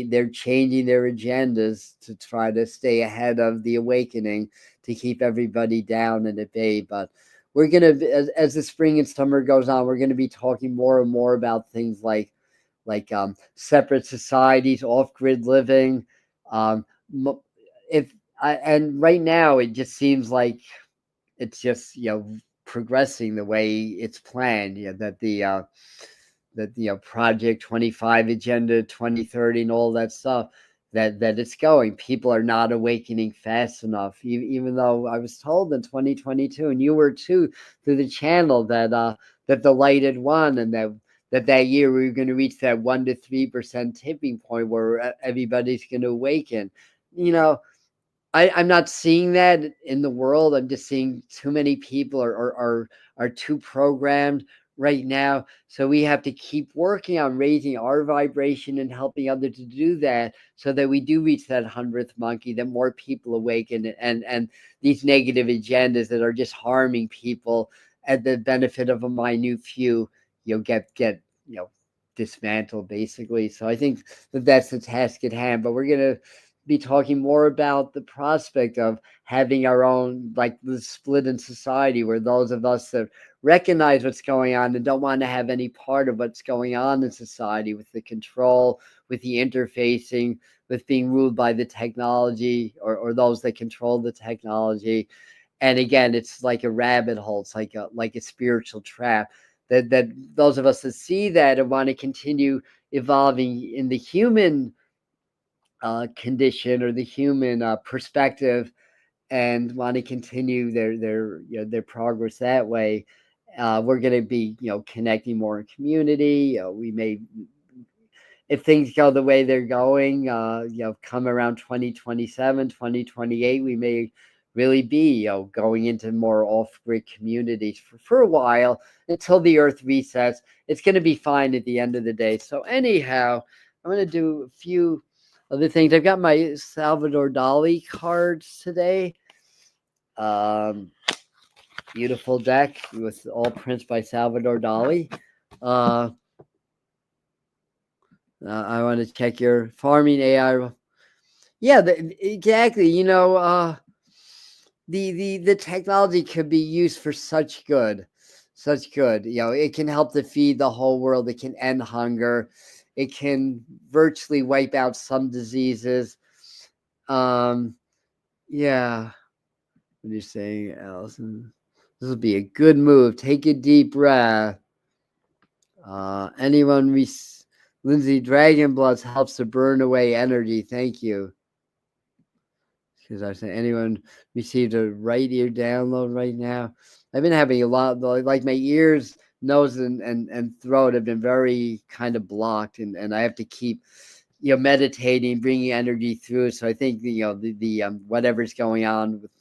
they're changing their agendas to try to stay ahead of the awakening, to keep everybody down and at bay. But we're going to, as the spring and summer goes on, we're going to be talking more and more about things like separate societies, off-grid living. And right now it just seems like it's just progressing the way it's planned. That the Project 25 Agenda 2030 and all that stuff, that it's going. People are not awakening fast enough, even though I was told in 2022, and you were too, through the channel, that the light had won, and that year we were going to reach that 1 to 3% tipping point where everybody's going to awaken. I'm not seeing that in the world. I'm just seeing too many people are too programmed right now. So we have to keep working on raising our vibration and helping others to do that, so that we do reach that 100th monkey, that more people awaken, and these negative agendas that are just harming people at the benefit of a minute few, get dismantled basically. So I think that's the task at hand. But we're gonna be talking more about the prospect of having our own, like the split in society, where those of us that recognize what's going on and don't want to have any part of what's going on in society, with the control, with the interfacing, with being ruled by the technology, or those that control the technology. And again, it's like a rabbit hole. It's like a spiritual trap. That those of us that see that and want to continue evolving in the human condition, or the human perspective, and want to continue their progress that way, we're going to be connecting more in community. We may, if things go the way they're going, come around 2027, 2028, we may really be going into more off-grid communities for a while, until the earth resets. It's going to be fine at the end of the day. So anyhow, I'm going to do a few other things. I've got my Salvador Dali cards today. Beautiful deck with all prints by Salvador Dali. I want to check your farming AI. Yeah, exactly. The technology could be used for such good. It can help to feed the whole world. It can end hunger. It can virtually wipe out some diseases. Yeah. What are you saying, Allison? This will be a good move. Take a deep breath. Lindsay, Dragon Bloods helps to burn away energy. Thank you. Because I was saying, anyone received a right ear download right now? I've been having a lot, like my ears, nose, and throat have been very kind of blocked, and I have to keep, meditating, bringing energy through. So I think the whatever's going on with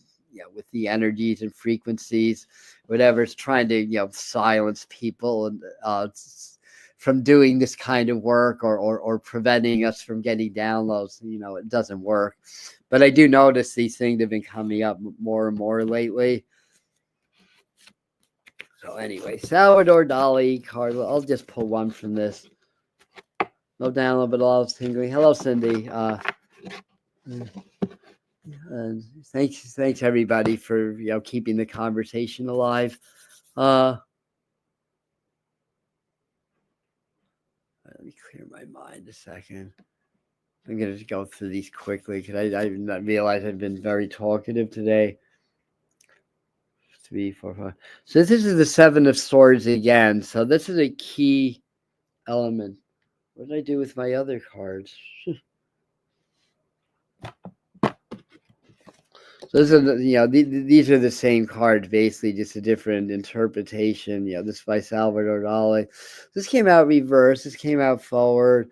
with the energies and frequencies, whatever's trying to silence people and from doing this kind of work, or preventing us from getting downloads. It doesn't work. But I do notice these things have been coming up more and more lately. So anyway, Salvador Dali card. I'll just pull one from this. No download, but all tingling. Hello, Cindy. Thanks everybody for keeping the conversation alive. Let me clear my mind a second. I'm gonna just go through these quickly because I realize I've been very talkative today. 3, 4, 5. So this is the Seven of Swords again. So this is a key element. What did I do with my other cards? So this is these are the same cards, basically, just a different interpretation. This is by Salvador Dali. This came out reverse. This came out forward.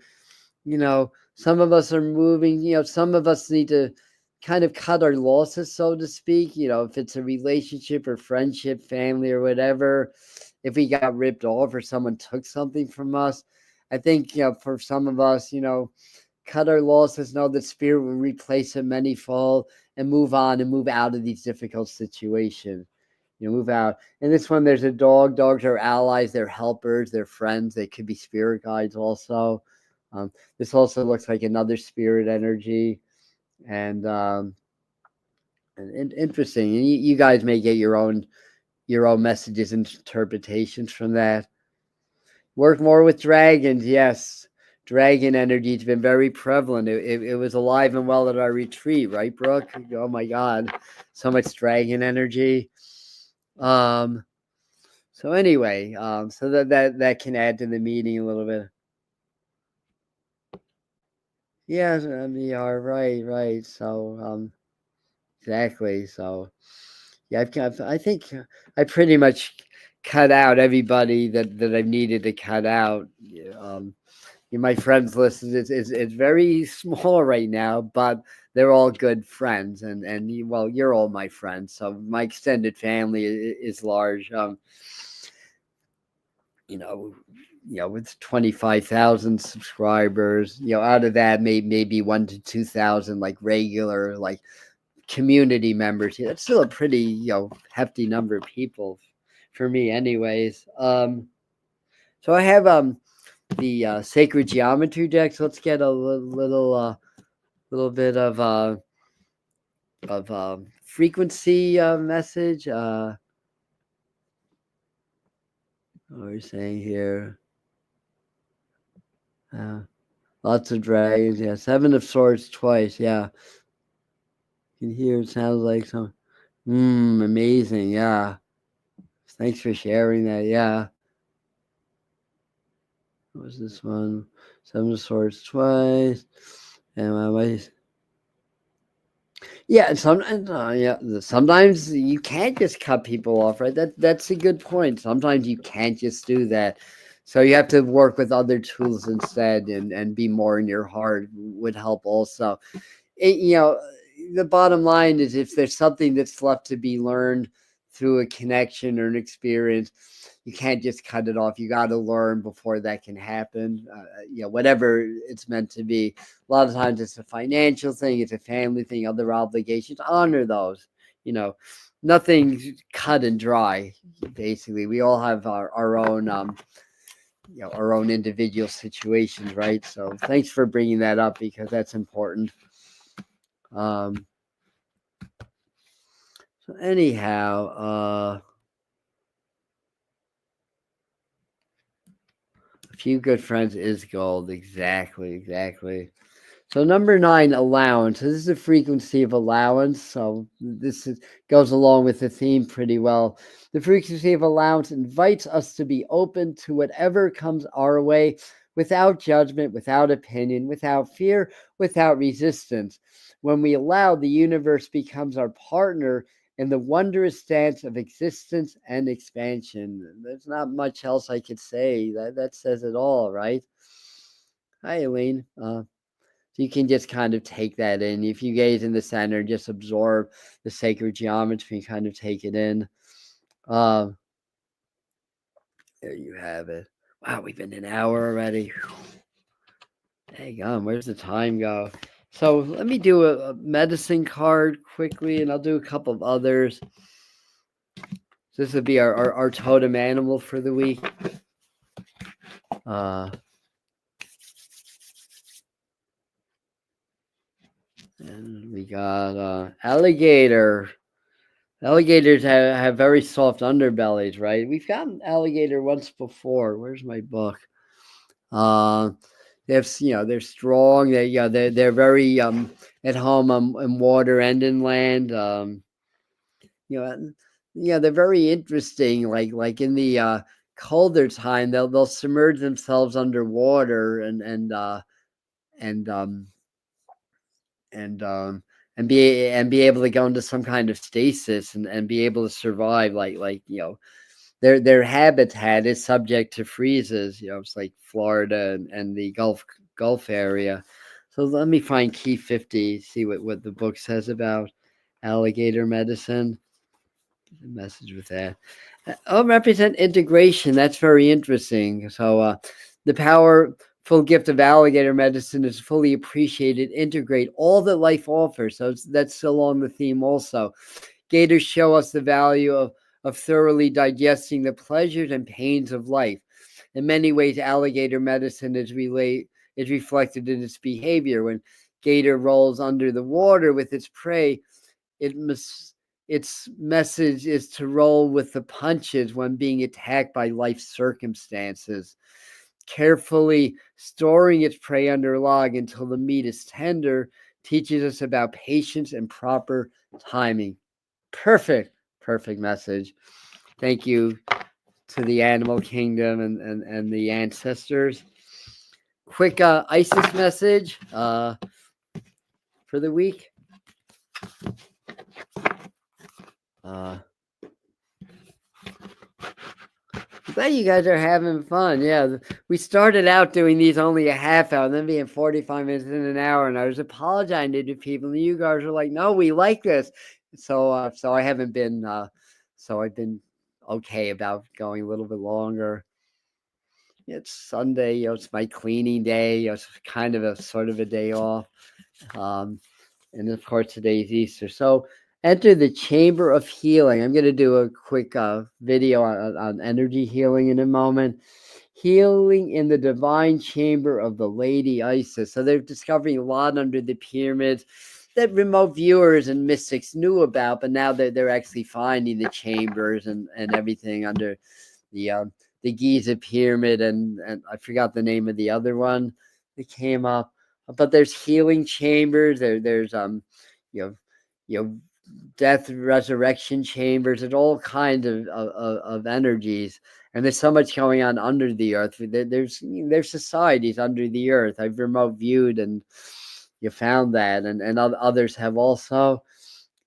Some of us are moving. Some of us need to kind of cut our losses, so to speak. If it's a relationship or friendship, family, or whatever. If we got ripped off or someone took something from us, I think for some of us, cut our losses, know that spirit will replace it manyfold, and move on and move out of these difficult situations. Move out. And this one, there's a dog. Dogs are allies. They're helpers. They're friends. They could be spirit guides also. This also looks like another spirit energy. And interesting. And you guys may get your own messages and interpretations from that. Work more with dragons. Yes. Dragon energy has been very prevalent. It was alive and well at our retreat, right, Brooke? Oh my God, so much dragon energy. So anyway, so that can add to the meaning a little bit. Yeah, we are right. So exactly. So yeah, I think I pretty much cut out everybody that I've needed to cut out. My friends list is very small right now, but they're all good friends, and you're all my friends, so my extended family is large. With 25,000 subscribers, out of that maybe 1,000 to 2,000 like regular like community members. That's still a pretty hefty number of people for me, anyways. So I have the sacred geometry deck. So let's get a little bit of frequency message. What are we saying here? Lots of dragons. Yeah, Seven of Swords twice. Yeah, you can hear it sounds like some. Amazing. Yeah. Thanks for sharing that. Yeah. What was this one? Seven of Swords twice. And my wife. Yeah, sometimes you can't just cut people off, right? That's a good point. Sometimes you can't just do that. So you have to work with other tools instead, and be more in your heart would help also. The bottom line is, if there's something that's left to be learned through a connection or an experience, you can't just cut it off. You got to learn before that can happen. Whatever it's meant to be. A lot of times it's a financial thing, it's a family thing, other obligations. Honor those. Nothing's cut and dry. Basically, we all have our own our own individual situations, right? So thanks for bringing that up, because that's important. So anyhow, a few good friends is gold. Exactly. So number 9, allowance. So this is the frequency of allowance. So this goes along with the theme pretty well. The frequency of allowance invites us to be open to whatever comes our way, without judgment, without opinion, without fear, without resistance. When we allow, the universe becomes our partner in the wondrous dance of existence and expansion. There's not much else I could say. That says it all, right? Hi, Elaine. So you can just kind of take that in. If you gaze in the center, just absorb the sacred geometry and kind of take it in. There you have it. Wow, we've been an hour already. Hang on, where's the time go? So let me do a medicine card quickly, and I'll do a couple of others. This would be our totem animal for the week. And we got alligator. Alligators have very soft underbellies, right? We've gotten alligator once before. Where's my book? They're strong. They're very at home in water and inland. They're very interesting. Like in the colder time, they'll submerge themselves underwater and be able to go into some kind of stasis and be able to survive. Their habitat is subject to freezes. It's like Florida and the Gulf area. So let me find key 50. See what the book says about alligator medicine. The message with that. Represent integration. That's very interesting. So the powerful gift of alligator medicine is fully appreciated, integrate all that life offers. So that's along the theme also. Gators show us the value of thoroughly digesting the pleasures and pains of life. In many ways, alligator medicine is reflected in its behavior. When gator rolls under the water with its prey, its message is to roll with the punches when being attacked by life circumstances. Carefully storing its prey under log until the meat is tender teaches us about patience and proper timing. Perfect message. Thank you to the animal kingdom and the ancestors. Quick Isis message for the week. Glad you guys are having fun. Yeah, we started out doing these only a half hour, and then being 45 minutes in an hour, and I was apologizing to people, and you guys are like, "No, we like this." So I haven't been. So I've been okay about going a little bit longer. It's Sunday. It's my cleaning day. It's kind of a sort of a day off. And of course, today's Easter. So enter the chamber of healing. I'm going to do a quick video on energy healing in a moment. Healing in the divine chamber of the Lady Isis. So they're discovering a lot under the pyramids that remote viewers and mystics knew about, but now they're actually finding the chambers and everything under the Giza pyramid, and I forgot the name of the other one that came up. But there's healing chambers. There's death resurrection chambers, and all kinds of energies. And there's so much going on under the earth. There's societies under the earth. I've remote viewed, and you found that, and others have also.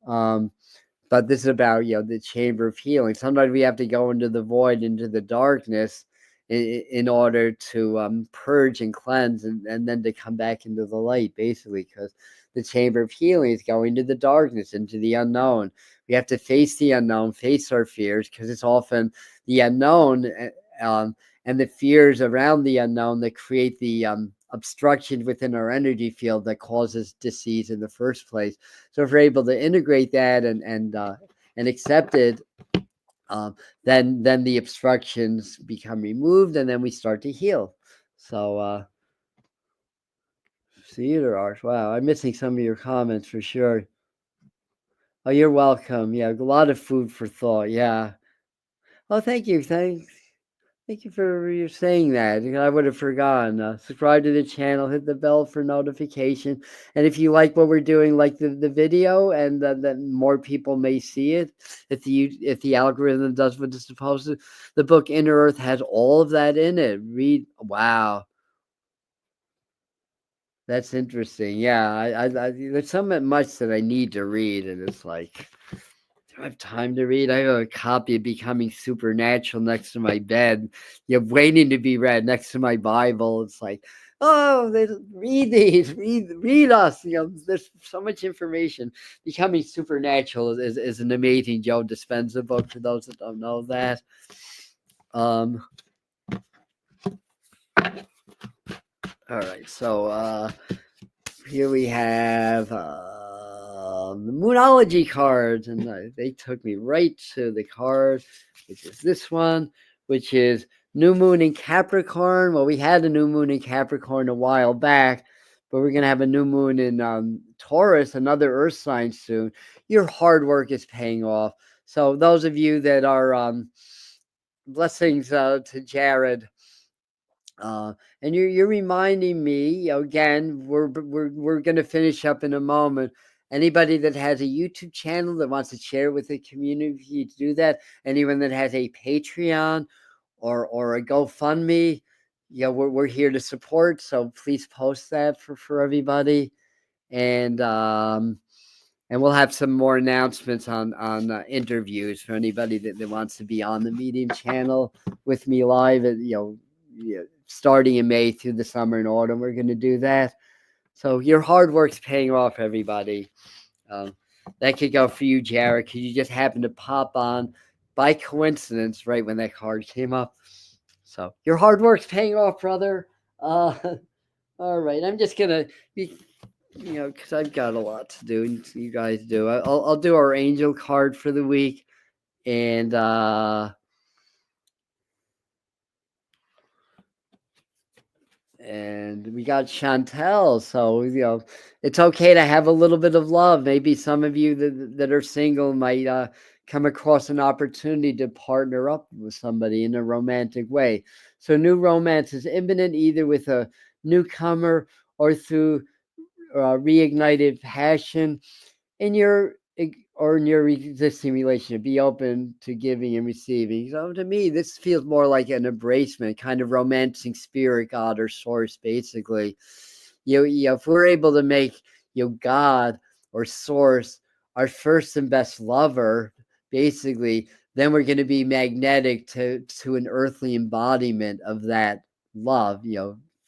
But this is about the chamber of healing. Sometimes we have to go into the void, into the darkness, in order to purge and cleanse, and then to come back into the light, basically, because the chamber of healing is going to the darkness, into the unknown. We have to face the unknown, face our fears, because it's often the unknown and the fears around the unknown that create the obstruction within our energy field that causes disease in the first place. So if we're able to integrate that and accept it, then the obstructions become removed, and then we start to heal. So Theater art. Wow, I'm missing some of your comments for sure. Oh, you're welcome. Yeah, a lot of food for thought. Yeah. Oh, thank you. Thank you for saying that. I would have forgotten. Subscribe to the channel, hit the bell for notification. And if you like what we're doing, like the video, and that more people may see it, if the algorithm does what it's supposed to, the book Inner Earth has all of that in it. Read. Wow. That's interesting. Yeah, there's so much that I need to read, and it's like, do I have time to read? I have a copy of Becoming Supernatural next to my bed, waiting to be read next to my Bible. It's like, oh, read these, read us. There's so much information. Becoming Supernatural is an amazing Joe Dispenza book for those that don't know that. All right, so here we have the Moonology cards, and they took me right to the card, which is this one, which is New Moon in Capricorn. Well, we had a New Moon in Capricorn a while back, but we're going to have a New Moon in Taurus, another Earth sign soon. Your hard work is paying off. So those of you that are blessings to Jared. And you're reminding me again. We're going to finish up in a moment. Anybody that has a YouTube channel that wants to share with the community, to do that. Anyone that has a Patreon or a GoFundMe, we're here to support. So please post that for everybody, and we'll have some more announcements on interviews for anybody that wants to be on the Medium channel with me live. Starting in May through the summer and autumn, we're going to do that. So your hard work's paying off, everybody. That could go for you, Jared, because you just happened to pop on by coincidence right when that card came up. So your hard work's paying off, brother. All right, I'm just gonna be, because I've got a lot to do, and you guys do. I'll do our angel card for the week, and we got Chantel. So it's okay to have a little bit of love. Maybe some of you that are single might come across an opportunity to partner up with somebody in a romantic way. So new romance is imminent, either with a newcomer or through reignited passion in your existing relationship. Be open to giving and receiving. So to me, this feels more like an embracement, kind of romancing spirit, God, or source, basically. If we're able to make God or source our first and best lover, basically, then we're going to be magnetic to an earthly embodiment of that love,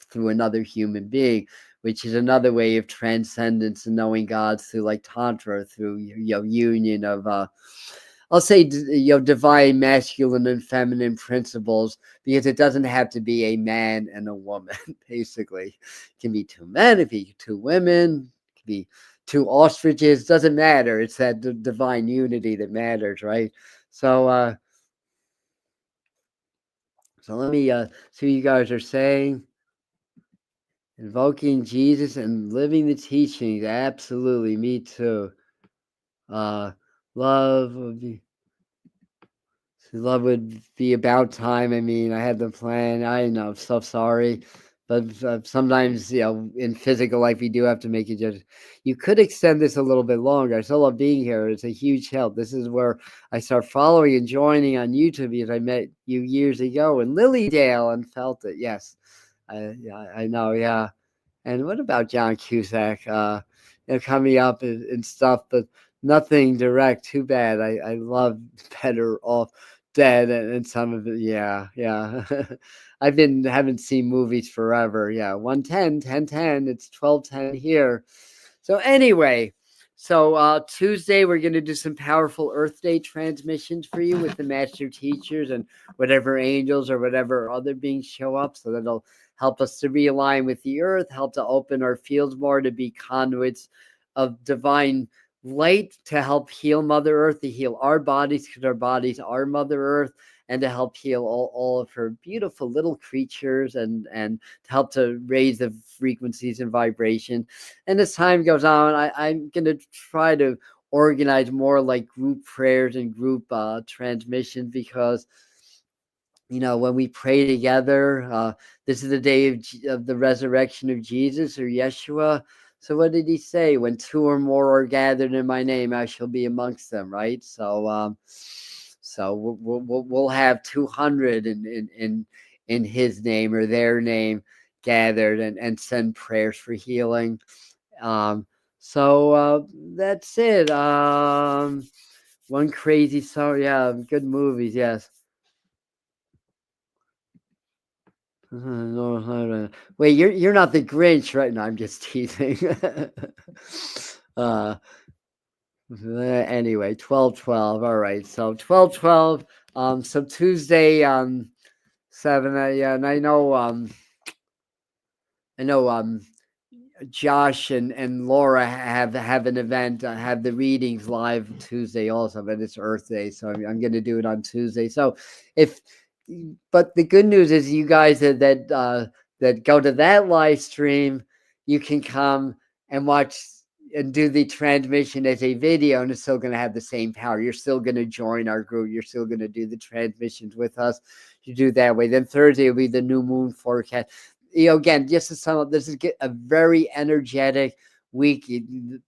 through another human being, which is another way of transcendence and knowing God through like Tantra, through union of I'll say divine masculine and feminine principles, because it doesn't have to be a man and a woman. Basically, it can be two men, it can be two women, it can be two ostriches. Doesn't matter. It's that divine unity that matters, right? So let me see what you guys are saying. Invoking Jesus and living the teachings. Absolutely, me too. Love would be about time. I mean, I had the plan. I know, I'm so sorry. But sometimes, in physical life, we do have to make a judgment. You could extend this a little bit longer. I still love being here. It's a huge help. This is where I start following and joining on YouTube, because I met you years ago in Lilydale and felt it. Yes, I know. Yeah. And what about John Cusack? Coming up and stuff, but nothing direct. Too bad. I love Better Off Dead and some of it. Yeah. Haven't seen movies forever. Yeah, 110, 1010. It's 1210 here. So anyway, Tuesday we're going to do some powerful Earth Day transmissions for you with the master teachers and whatever angels or whatever other beings show up. So that'll help us to realign with the earth, help to open our fields more, to be conduits of divine light, to help heal Mother Earth, to heal our bodies, because our bodies are Mother Earth, and to help heal all of her beautiful little creatures, and to help to raise the frequencies and vibration. And as time goes on, I'm going to try to organize more like group prayers and group transmissions, because when we pray together, this is the day of the resurrection of Jesus, or Yeshua. So what did he say? When two or more are gathered in my name, I shall be amongst them, right? So we'll have 200 in his name or their name gathered and send prayers for healing. So that's it. One crazy song. Yeah, good movies. Yes. Wait, you're not the Grinch, right? No, I'm just teasing. uh, anyway, 12/12. All right, so 12/12. So Tuesday, 7. Yeah, and I know, I know, Josh and Laura have an event, have the readings live Tuesday also, but it's Earth Day, so I'm going to do it on Tuesday. So if, but the good news is you guys that go to that live stream, you can come and watch and do the transmission as a video, and it's still going to have the same power. You're still going to join our group. You're still going to do the transmissions with us. You do that way. Then Thursday will be the new moon forecast. Again, just to sum up, this is a very energetic week.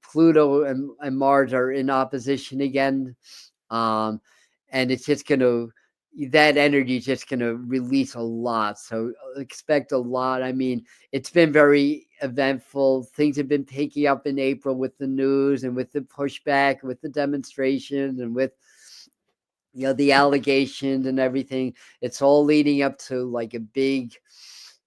Pluto and Mars are in opposition again. And it's just going to, that energy is just going to release a lot. So expect a lot. I mean, it's been very eventful. Things have been picking up in April with the news and with the pushback, with the demonstrations, and with the allegations and everything. It's all leading up to like a big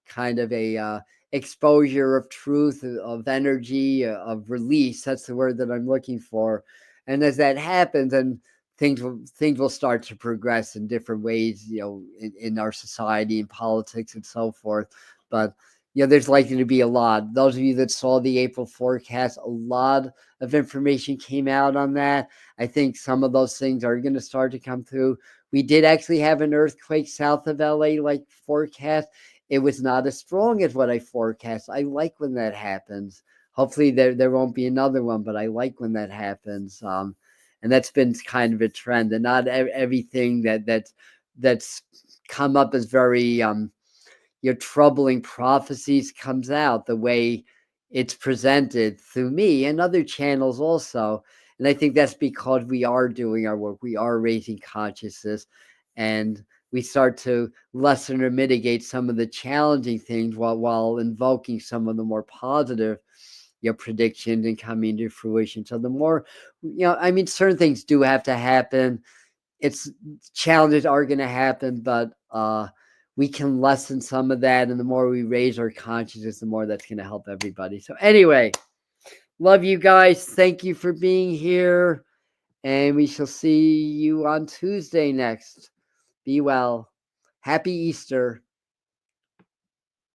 kind of a exposure of truth, of energy, of release. That's the word that I'm looking for. And as that happens, and things will start to progress in different ways, in our society and politics and so forth. But there's likely to be a lot. Those of you that saw the April forecast, a lot of information came out on that. I think some of those things are going to start to come through. We did actually have an earthquake south of LA, like forecast. It was not as strong as what I forecast. I like when that happens. Hopefully there won't be another one, but I like when that happens. And that's been kind of a trend. And not everything that's come up as very troubling prophecies comes out the way it's presented through me and other channels also. And I think that's because we are doing our work. We are raising consciousness, and we start to lessen or mitigate some of the challenging things while invoking some of the more positive predictions and coming to fruition. So the more, I mean, certain things do have to happen. It's challenges are going to happen, but we can lessen some of that. And the more we raise our consciousness, the more that's going to help everybody. So anyway, love you guys. Thank you for being here. And we shall see you on Tuesday next. Be well. Happy Easter.